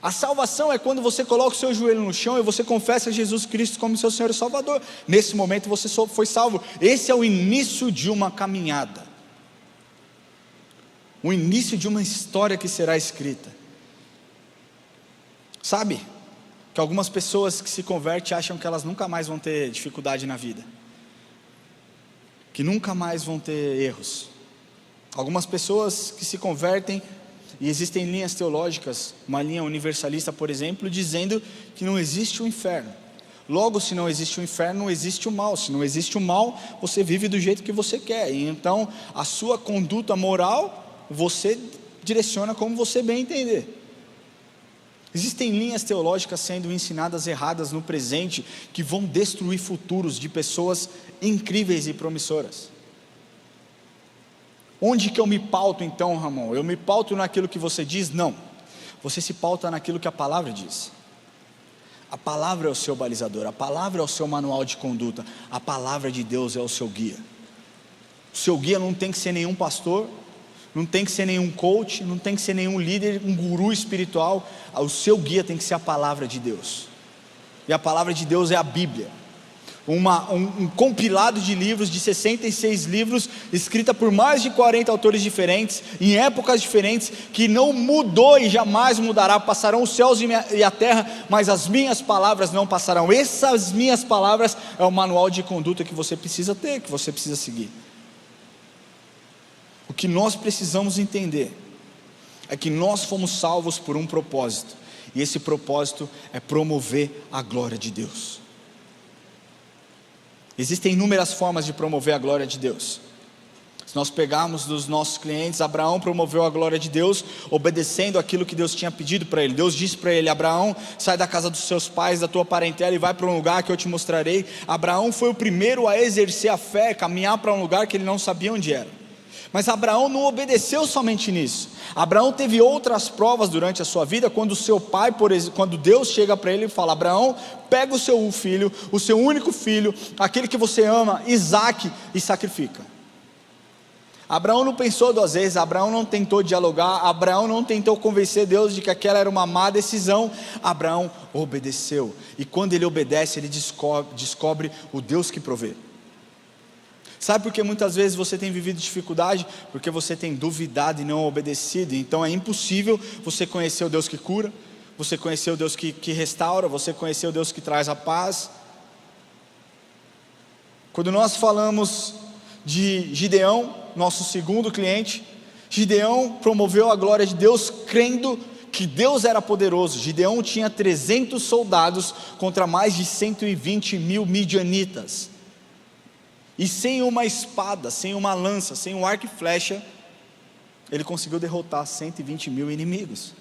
A salvação é quando você coloca o seu joelho no chão e você confessa Jesus Cristo como seu Senhor e Salvador. Nesse momento você foi salvo. Esse é o início de uma caminhada, o início de uma história que será escrita. Sabe que algumas pessoas que se convertem acham que elas nunca mais vão ter dificuldade na vida, que nunca mais vão ter erros. Algumas pessoas que se convertem, e existem linhas teológicas, uma linha universalista, por exemplo, dizendo que não existe o inferno. Logo, se não existe o inferno, não existe o mal. Se não existe o mal, você vive do jeito que você quer. E então, a sua conduta moral, você direciona como você bem entender. Existem linhas teológicas sendo ensinadas erradas no presente, que vão destruir futuros de pessoas incríveis e promissoras. Onde que eu me pauto então, Ramon? Eu me pauto naquilo que você diz? Não, você se pauta naquilo que a palavra diz. A palavra é o seu balizador, a palavra é o seu manual de conduta, a palavra de Deus é o seu guia. O seu guia não tem que ser nenhum pastor, não tem que ser nenhum coach, não tem que ser nenhum líder, um guru espiritual. O seu guia tem que ser a palavra de Deus. E a palavra de Deus é a Bíblia. Um compilado de livros, de 66 livros, escrita por mais de 40 autores diferentes, em épocas diferentes, que não mudou e jamais mudará. Passarão os céus e a terra, mas as minhas palavras não passarão. Essas minhas palavras é o manual de conduta que você precisa ter, que você precisa seguir. O que nós precisamos entender é que nós fomos salvos por um propósito, e esse propósito é promover a glória de Deus. Existem inúmeras formas de promover a glória de Deus. Se nós pegarmos dos nossos clientes, Abraão promoveu a glória de Deus obedecendo aquilo que Deus tinha pedido para ele. Deus disse para ele: Abraão, sai da casa dos seus pais, da tua parentela, e vai para um lugar que eu te mostrarei. Abraão foi o primeiro a exercer a fé, caminhar para um lugar que ele não sabia onde era. Mas Abraão não obedeceu somente nisso. Abraão teve outras provas durante a sua vida, quando seu pai, quando Deus chega para ele e fala: Abraão, pega o seu filho, o seu único filho, aquele que você ama, Isaque, e sacrifica. Abraão não pensou 2 vezes, Abraão não tentou dialogar, Abraão não tentou convencer Deus de que aquela era uma má decisão. Abraão obedeceu, e quando ele obedece, ele descobre o Deus que provê. Sabe por que muitas vezes você tem vivido dificuldade? Porque você tem duvidado e não obedecido. Então é impossível você conhecer o Deus que cura, você conhecer o Deus que restaura, você conhecer o Deus que traz a paz. Quando nós falamos de Gideão, nosso segundo cliente, Gideão promoveu a glória de Deus crendo que Deus era poderoso. Gideão tinha 300 soldados contra mais de 120 mil midianitas. E sem uma espada, sem uma lança, sem um arco e flecha, ele conseguiu derrotar 120 mil inimigos.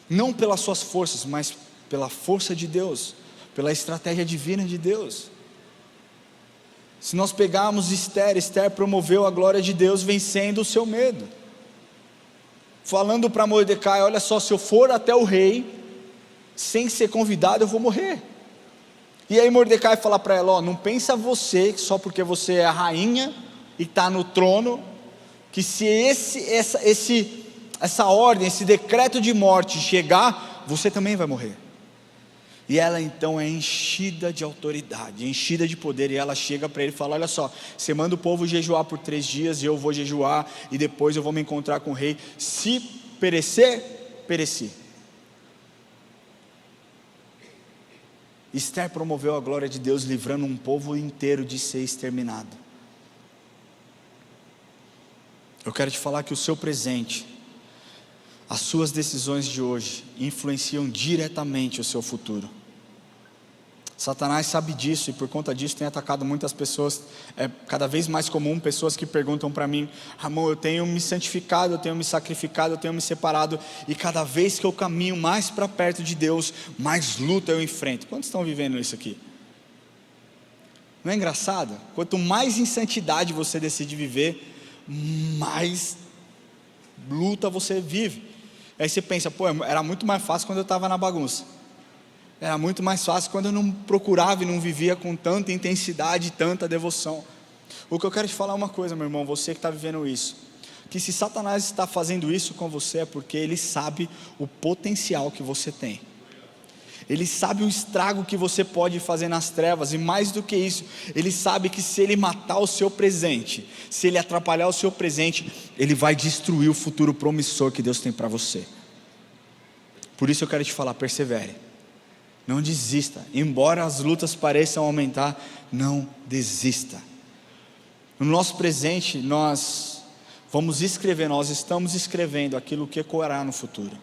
Não pelas suas forças, mas pela força de Deus, pela estratégia divina de Deus. Se nós pegarmos Esther, Esther promoveu a glória de Deus vencendo o seu medo, falando para Mordecai: olha só, se eu for até o rei, sem ser convidado, eu vou morrer. E aí Mordecai fala para ela: ó, não pensa você, que só porque você é a rainha e está no trono, que se essa ordem, esse decreto de morte chegar, você também vai morrer. E ela então é enchida de autoridade, enchida de poder, e ela chega para ele e fala: olha só, você manda o povo jejuar por 3 dias, e eu vou jejuar, e depois eu vou me encontrar com o rei. Se perecer, pereci. Esther promoveu a glória de Deus, livrando um povo inteiro de ser exterminado. Eu quero te falar que o seu presente, as suas decisões de hoje, influenciam diretamente o seu futuro. Satanás sabe disso, e por conta disso tem atacado muitas pessoas. É cada vez mais comum pessoas que perguntam para mim: Ramon, eu tenho me santificado, eu tenho me sacrificado, eu tenho me separado, e cada vez que eu caminho mais para perto de Deus, mais luta eu enfrento. Quantos estão vivendo isso aqui? Não é engraçado? Quanto mais em santidade você decide viver, mais luta você vive. Aí você pensa: pô, era muito mais fácil quando eu estava na bagunça. Era muito mais fácil quando eu não procurava e não vivia com tanta intensidade, tanta devoção. O que eu quero te falar é uma coisa, meu irmão, você que está vivendo isso, que se Satanás está fazendo isso com você, é porque ele sabe o potencial que você tem. Ele sabe o estrago que você pode fazer nas trevas, e mais do que isso, ele sabe que se ele matar o seu presente, se ele atrapalhar o seu presente, ele vai destruir o futuro promissor que Deus tem para você. Por isso eu quero te falar: persevere, não desista, embora as lutas pareçam aumentar, não desista. No nosso presente nós estamos escrevendo aquilo que ecoará no futuro.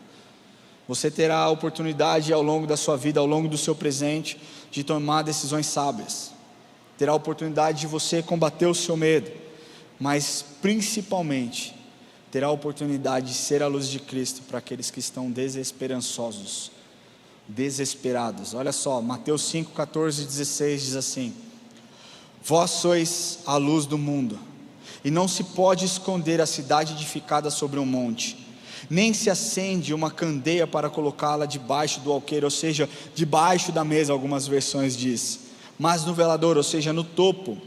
Você terá a oportunidade ao longo da sua vida, ao longo do seu presente, de tomar decisões sábias. Terá a oportunidade de você combater o seu medo, mas principalmente terá a oportunidade de ser a luz de Cristo para aqueles que estão desesperançosos, desesperados. Olha só, Mateus 5, 14 e 16 diz assim: vós sois a luz do mundo, e não se pode esconder a cidade edificada sobre um monte, nem se acende uma candeia para colocá-la debaixo do alqueire, ou seja, debaixo da mesa, algumas versões diz, mas no velador, ou seja, no topo,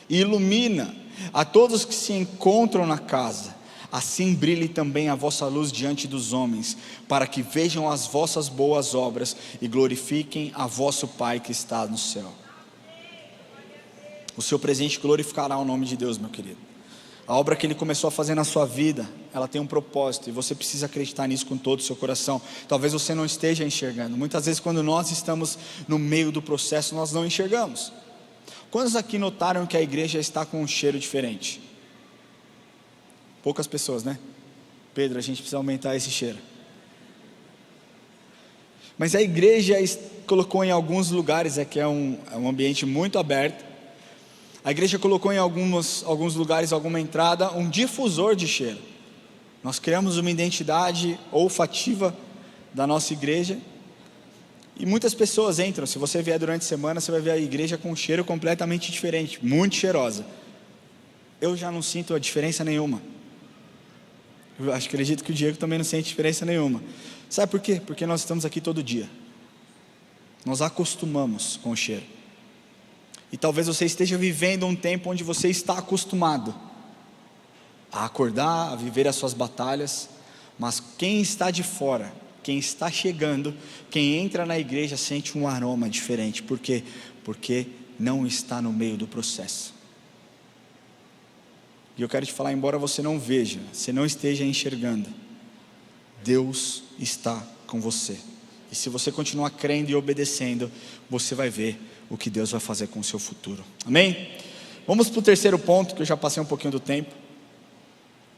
e ilumina a todos que se encontram na casa. Assim brilhe também a vossa luz diante dos homens, para que vejam as vossas boas obras e glorifiquem a vosso Pai que está no céu. O seu presente glorificará o nome de Deus, meu querido. A obra que Ele começou a fazer na sua vida, ela tem um propósito, e você precisa acreditar nisso com todo o seu coração. Talvez você não esteja enxergando. Muitas vezes quando nós estamos no meio do processo, nós não enxergamos. Quantos aqui notaram que a igreja está com um cheiro diferente? Poucas pessoas, né? Pedro, a gente precisa aumentar esse cheiro. Mas a igreja colocou em alguns lugares, aqui é um ambiente muito aberto, a igreja colocou em alguns lugares, alguma entrada, um difusor de cheiro. Nós criamos uma identidade olfativa da nossa igreja, e muitas pessoas entram. Se você vier durante a semana, você vai ver a igreja com um cheiro completamente diferente, muito cheirosa. Eu já não sinto a diferença nenhuma. Eu acredito que o Diego também não sente diferença nenhuma. Sabe por quê? Porque nós estamos aqui todo dia. Nós acostumamos com o cheiro. E talvez você esteja vivendo um tempo onde você está acostumado a acordar, a viver as suas batalhas. Mas quem está de fora, quem está chegando, quem entra na igreja sente um aroma diferente. Por quê? Porque não está no meio do processo. E eu quero te falar, embora você não veja, você não esteja enxergando, Deus está com você. E se você continuar crendo e obedecendo, você vai ver o que Deus vai fazer com o seu futuro. Amém? Vamos para o terceiro ponto, que eu já passei um pouquinho do tempo.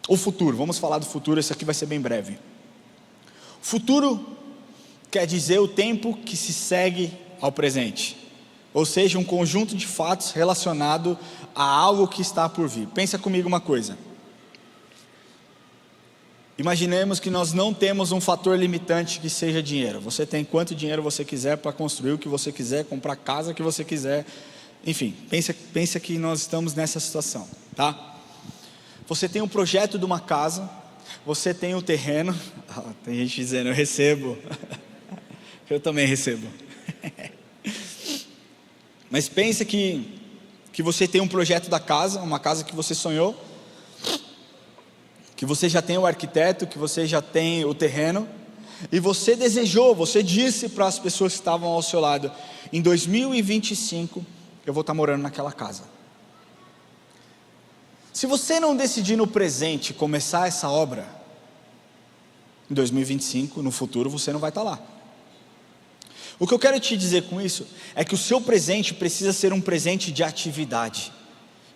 O futuro, vamos falar do futuro, esse aqui vai ser bem breve. Futuro quer dizer o tempo que se segue ao presente. Ou seja, um conjunto de fatos relacionado a algo que está por vir. Pensa comigo uma coisa. Imaginemos que nós não temos um fator limitante que seja dinheiro. Você tem quanto dinheiro você quiser para construir o que você quiser, comprar a casa que você quiser. Enfim, pensa que nós estamos nessa situação, tá? Você tem um projeto de uma casa, você tem um terreno. Tem gente dizendo, eu recebo. Eu também recebo. Mas pensa que você tem um projeto da casa, uma casa que você sonhou, que você já tem o arquiteto, que você já tem o terreno, e você desejou, você disse para as pessoas que estavam ao seu lado, em 2025 eu vou estar morando naquela casa. Se você não decidir no presente começar essa obra, em 2025, no futuro você não vai estar lá. O que eu quero te dizer com isso é que o seu presente precisa ser um presente de atividade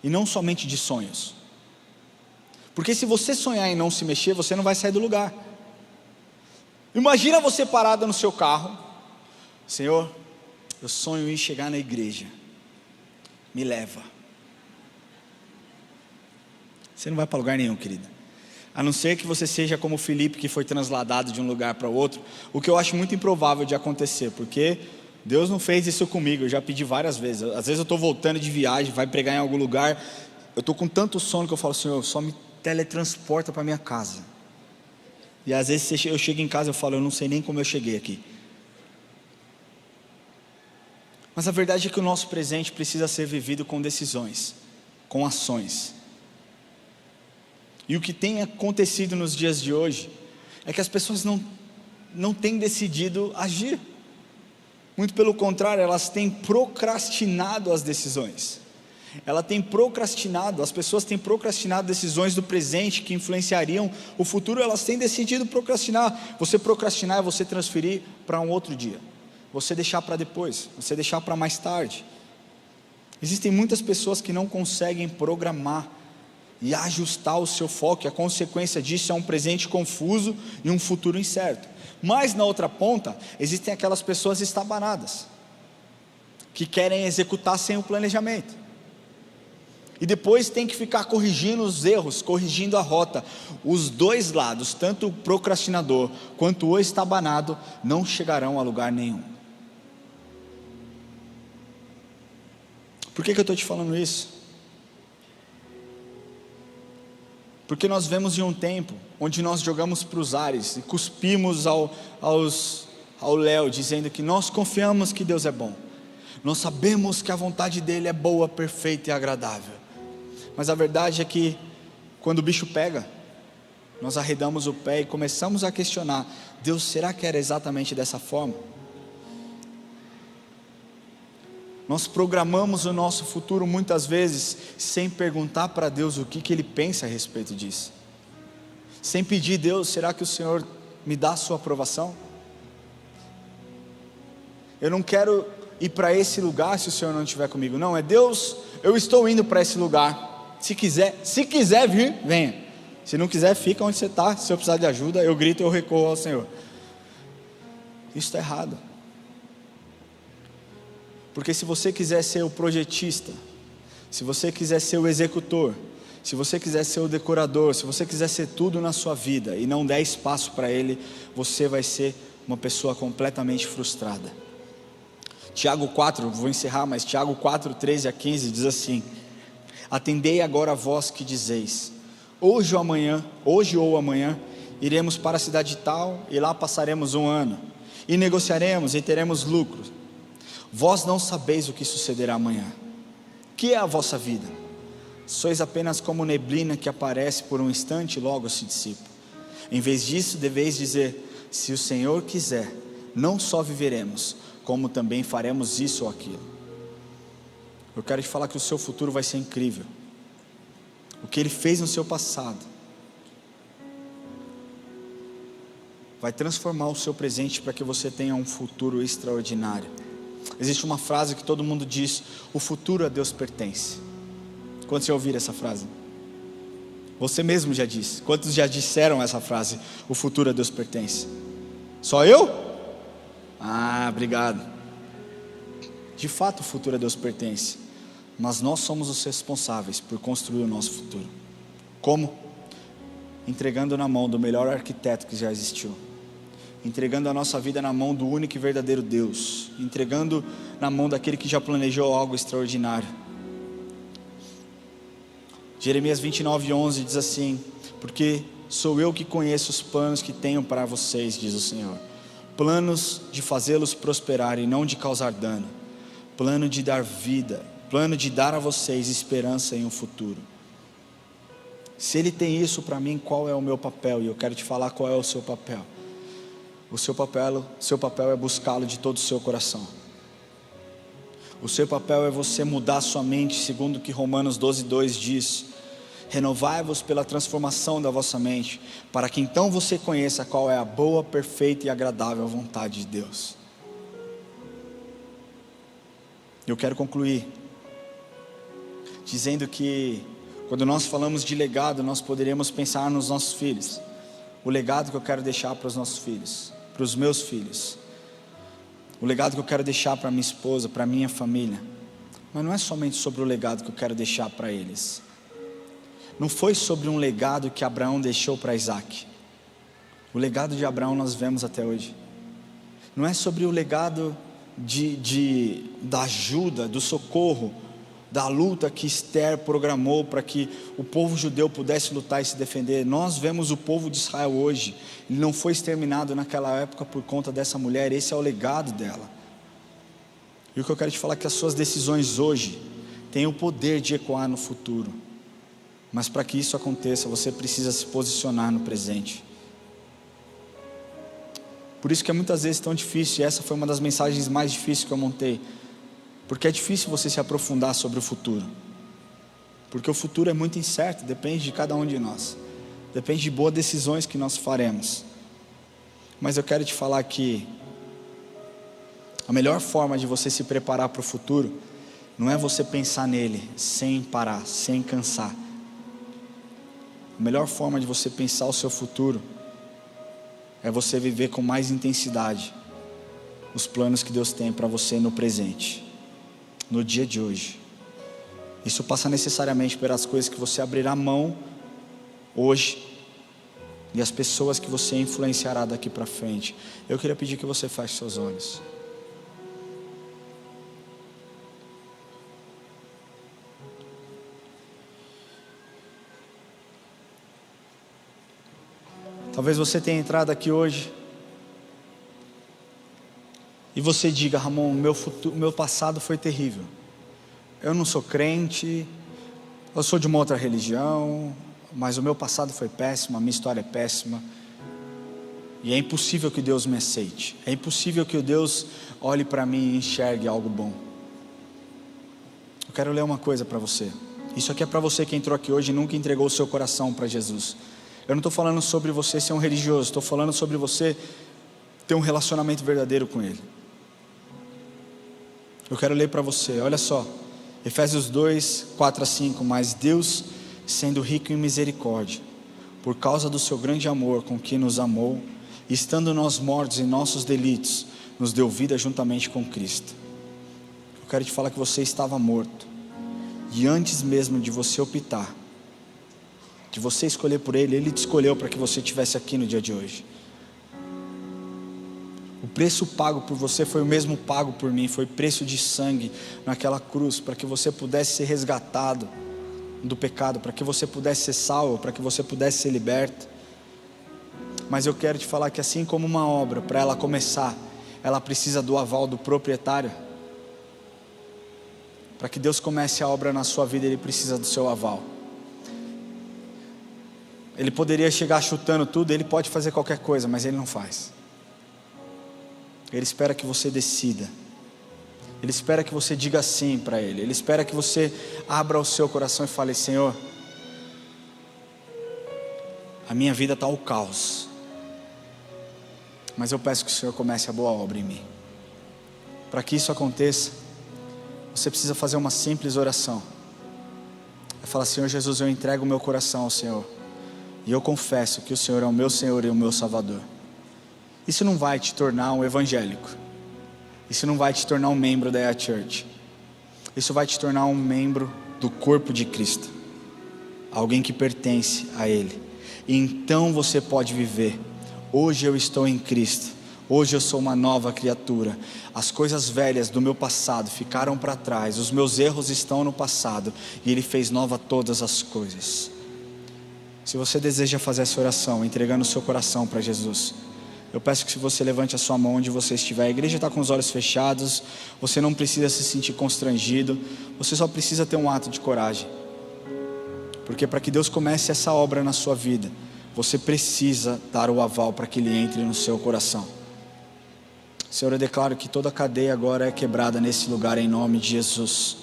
e não somente de sonhos. Porque se você sonhar em não se mexer, você não vai sair do lugar. Imagina você parada no seu carro: Senhor, eu sonho em chegar na igreja, me leva. Você não vai para lugar nenhum, querida. A não ser que você seja como Felipe, que foi transladado de um lugar para o outro, o que eu acho muito improvável de acontecer, porque Deus não fez isso comigo. Eu já pedi várias vezes. Às vezes eu estou voltando de viagem, vai pregar em algum lugar, eu estou com tanto sono que eu falo: Senhor, só me teletransporta para minha casa. E às vezes eu chego em casa e eu falo: eu não sei nem como eu cheguei aqui. Mas a verdade é que o nosso presente precisa ser vivido com decisões, com ações. E o que tem acontecido nos dias de hoje é que as pessoas não têm decidido agir. Muito pelo contrário, elas têm procrastinado as decisões. As pessoas têm procrastinado decisões do presente que influenciariam o futuro. Elas têm decidido procrastinar. Você procrastinar é você transferir para um outro dia, você deixar para depois, você deixar para mais tarde. Existem muitas pessoas que não conseguem programar e ajustar o seu foco, e a consequência disso é um presente confuso e um futuro incerto. Mas na outra ponta, existem aquelas pessoas estabanadas, que querem executar sem o planejamento, e depois tem que ficar corrigindo os erros, corrigindo a rota. Os dois lados, tanto o procrastinador quanto o estabanado, não chegarão a lugar nenhum. Por que eu estou te falando isso? Porque nós vemos em um tempo onde nós jogamos para os ares e cuspimos ao léu, dizendo que nós confiamos que Deus é bom, nós sabemos que a vontade dele é boa, perfeita e agradável. Mas a verdade é que quando o bicho pega, nós arredamos o pé e começamos a questionar: Deus, será que era exatamente dessa forma? Nós programamos o nosso futuro muitas vezes sem perguntar para Deus o que Ele pensa a respeito disso, sem pedir: Deus, será que o Senhor me dá a sua aprovação? Eu não quero ir para esse lugar se o Senhor não estiver comigo. Não, é Deus, eu estou indo para esse lugar, se quiser vir, venha. Se não quiser, fica onde você está. Se eu precisar de ajuda, eu grito, eu recorro ao Senhor. Isso está errado. Porque se você quiser ser o projetista, se você quiser ser o executor, se você quiser ser o decorador, se você quiser ser tudo na sua vida e não der espaço para Ele, você vai ser uma pessoa completamente frustrada. Tiago 4, vou encerrar, mas Tiago 4, 13 a 15 diz assim: atendei agora a vós que dizeis: hoje ou amanhã iremos para a cidade tal e lá passaremos um ano, e negociaremos e teremos lucro. Vós não sabeis o que sucederá amanhã. Que é a vossa vida? Sois apenas como neblina que aparece por um instante e logo se dissipa. Em vez disso, deveis dizer: se o Senhor quiser, não só viveremos, como também faremos isso ou aquilo. Eu quero te falar que o seu futuro vai ser incrível. O que Ele fez no seu passado vai transformar o seu presente para que você tenha um futuro extraordinário. Existe uma frase que todo mundo diz: o futuro a Deus pertence. Quantos já ouviram essa frase? Você mesmo já disse. Quantos já disseram essa frase? O futuro a Deus pertence. Só eu? Ah, obrigado. De fato o futuro a Deus pertence, mas nós somos os responsáveis por construir o nosso futuro. Como? Entregando na mão do melhor arquiteto que já existiu, entregando a nossa vida na mão do único e verdadeiro Deus, entregando na mão daquele que já planejou algo extraordinário. Jeremias 29:11 diz assim: porque sou eu que conheço os planos que tenho para vocês, diz o Senhor, planos de fazê-los prosperar e não de causar dano, plano de dar vida, plano de dar a vocês esperança em um futuro. Se Ele tem isso para mim, qual é o meu papel? E eu quero te falar qual é o seu papel. O seu papel é buscá-lo de todo o seu coração. O seu papel é você mudar sua mente, segundo o que Romanos 12:2 diz: renovai-vos pela transformação da vossa mente, para que então você conheça qual é a boa, perfeita e agradável vontade de Deus. Eu quero concluir dizendo que quando nós falamos de legado, nós poderíamos pensar nos nossos filhos. O legado que eu quero deixar para os nossos filhos, para os meus filhos. O legado que eu quero deixar para minha esposa, para minha família. Mas não é somente sobre o legado que eu quero deixar para eles. Não foi sobre um legado que Abraão deixou para Isaac. O legado de Abraão nós vemos até hoje. Não é sobre o legado da ajuda, do socorro, da luta que Esther programou para que o povo judeu pudesse lutar e se defender. Nós vemos o povo de Israel hoje. Ele não foi exterminado naquela época por conta dessa mulher. Esse é o legado dela. E o que eu quero te falar é que as suas decisões hoje têm o poder de ecoar no futuro. Mas para que isso aconteça, você precisa se posicionar no presente. Por isso que é muitas vezes tão difícil, e essa foi uma das mensagens mais difíceis que eu montei, porque é difícil você se aprofundar sobre o futuro, porque o futuro é muito incerto, depende de cada um de nós, depende de boas decisões que nós faremos. Mas eu quero te falar que a melhor forma de você se preparar para o futuro não é você pensar nele sem parar, sem cansar. A melhor forma de você pensar o seu futuro é você viver com mais intensidade os planos que Deus tem para você no presente, no dia de hoje. Isso passa necessariamente pelas coisas que você abrirá mão hoje e as pessoas que você influenciará daqui para frente. Eu queria pedir que você feche seus olhos. Talvez você tenha entrado aqui hoje e você diga: Ramon, meu passado foi terrível. Eu não sou crente, eu sou de uma outra religião, mas o meu passado foi péssimo, a minha história é péssima. E é impossível que Deus me aceite. É impossível que Deus olhe para mim e enxergue algo bom. Eu quero ler uma coisa para você. Isso aqui é para você que entrou aqui hoje e nunca entregou o seu coração para Jesus. Eu não estou falando sobre você ser um religioso, estou falando sobre você ter um relacionamento verdadeiro com Ele. Eu quero ler para você, olha só, Efésios 2, 4-5, mas Deus, sendo rico em misericórdia, por causa do seu grande amor com que nos amou, estando nós mortos em nossos delitos, nos deu vida juntamente com Cristo. Eu quero te falar que você estava morto, e antes mesmo de você optar, de você escolher por Ele, Ele te escolheu para que você estivesse aqui no dia de hoje. O preço pago por você foi o mesmo pago por mim, foi preço de sangue naquela cruz, para que você pudesse ser resgatado do pecado, para que você pudesse ser salvo, para que você pudesse ser liberto. Mas eu quero te falar que assim como uma obra, para ela começar, ela precisa do aval do proprietário. Para que Deus comece a obra na sua vida, Ele precisa do seu aval. Ele poderia chegar chutando tudo, Ele pode fazer qualquer coisa, mas Ele não faz. Ele espera que você decida. Ele espera que você diga sim para Ele. Ele espera que você abra o seu coração e fale: Senhor, a minha vida está ao caos, mas eu peço que o Senhor comece a boa obra em mim. Para que isso aconteça, você precisa fazer uma simples oração. É falar: Senhor Jesus, eu entrego o meu coração ao Senhor, e eu confesso que o Senhor é o meu Senhor e o meu Salvador. Isso não vai te tornar um evangélico. Isso não vai te tornar um membro da EA Church. Isso vai te tornar um membro do corpo de Cristo. Alguém que pertence a Ele. E então você pode viver: hoje eu estou em Cristo, Hoje eu sou uma nova criatura. As coisas velhas do meu passado ficaram para trás. Os meus erros estão no passado. E Ele fez nova todas as coisas. Se você deseja fazer essa oração, entregando o seu coração para Jesus, eu peço que você levante a sua mão onde você estiver. A igreja está com os olhos fechados. Você não precisa se sentir constrangido. Você só precisa ter um ato de coragem. Porque para que Deus comece essa obra na sua vida, você precisa dar o aval para que Ele entre no seu coração. Senhor, eu declaro que toda cadeia agora é quebrada nesse lugar em nome de Jesus.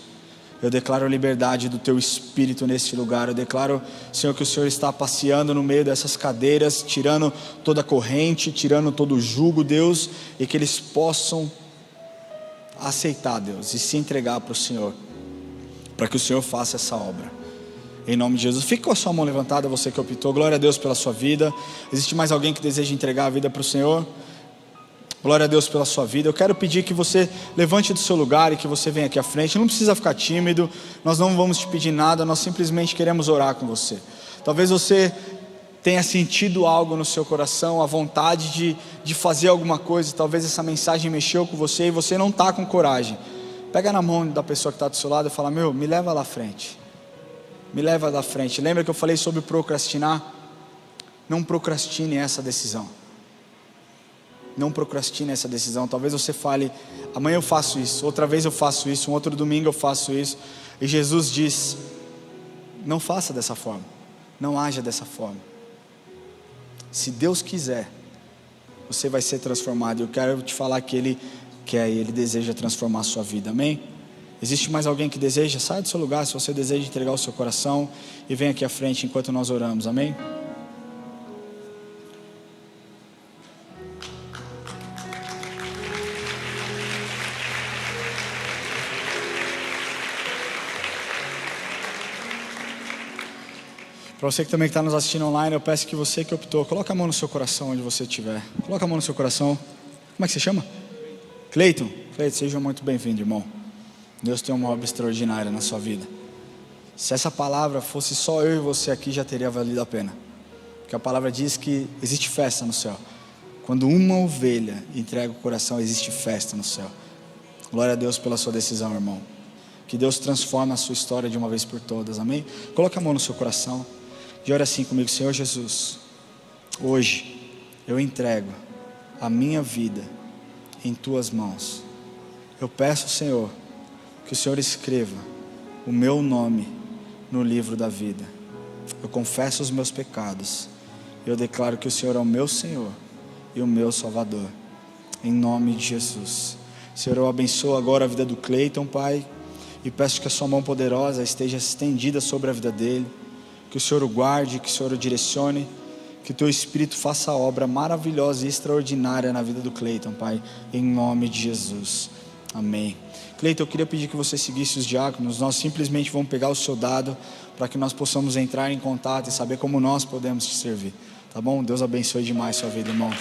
Eu declaro a liberdade do Teu Espírito nesse lugar. Eu declaro, Senhor, que o Senhor está passeando no meio dessas cadeiras, tirando toda a corrente, tirando todo o jugo, Deus, e que eles possam aceitar, Deus, e se entregar para o Senhor, para que o Senhor faça essa obra. Em nome de Jesus. Fique com a sua mão levantada, você que optou. Glória a Deus pela sua vida. Existe mais alguém que deseja entregar a vida para o Senhor? Glória a Deus pela sua vida. Eu quero pedir que você levante do seu lugar e que você venha aqui à frente. Não precisa ficar tímido. Nós não vamos te pedir nada. Nós simplesmente queremos orar com você. Talvez você tenha sentido algo no seu coração, a vontade de fazer alguma coisa. Talvez essa mensagem mexeu com você e você não está com coragem. Pega na mão da pessoa que está do seu lado e fala: meu, me leva lá à frente. Me leva lá à frente. Lembra que eu falei sobre procrastinar? Não procrastine essa decisão. Não procrastine essa decisão. Talvez você fale: amanhã eu faço isso, outra vez eu faço isso, um outro domingo eu faço isso. E Jesus diz: não faça dessa forma, não haja dessa forma. Se Deus quiser, você vai ser transformado. Eu quero te falar que Ele quer, Ele deseja transformar a sua vida, amém? Existe mais alguém que deseja? Saia do seu lugar se você deseja entregar o seu coração e vem aqui à frente enquanto nós oramos, amém? Para você que também está nos assistindo online, eu peço que você que optou, coloque a mão no seu coração onde você estiver. Coloque a mão no seu coração. Como é que você chama? Cleiton. Cleiton, seja muito bem-vindo, irmão. Deus tem uma obra extraordinária na sua vida. Se essa palavra fosse só eu e você aqui, já teria valido a pena. Porque a palavra diz que existe festa no céu. Quando uma ovelha entrega o coração, existe festa no céu. Glória a Deus pela sua decisão, irmão. Que Deus transforme a sua história de uma vez por todas, amém? Coloque a mão no seu coração e ore assim comigo: Senhor Jesus, hoje eu entrego a minha vida em Tuas mãos. Eu peço, Senhor, que o Senhor escreva o meu nome no livro da vida. Eu confesso os meus pecados. Eu declaro que o Senhor é o meu Senhor e o meu Salvador. Em nome de Jesus. Senhor, eu abençoo agora a vida do Cleiton, Pai, e peço que a sua mão poderosa esteja estendida sobre a vida dele. Que o Senhor o guarde, que o Senhor o direcione, que o Teu Espírito faça a obra maravilhosa e extraordinária na vida do Cleiton, Pai, em nome de Jesus. Amém. Cleiton, eu queria pedir que você seguisse os diáconos. Nós simplesmente vamos pegar o seu dado para que nós possamos entrar em contato e saber como nós podemos te servir. Tá bom? Deus abençoe demais a sua vida, irmão.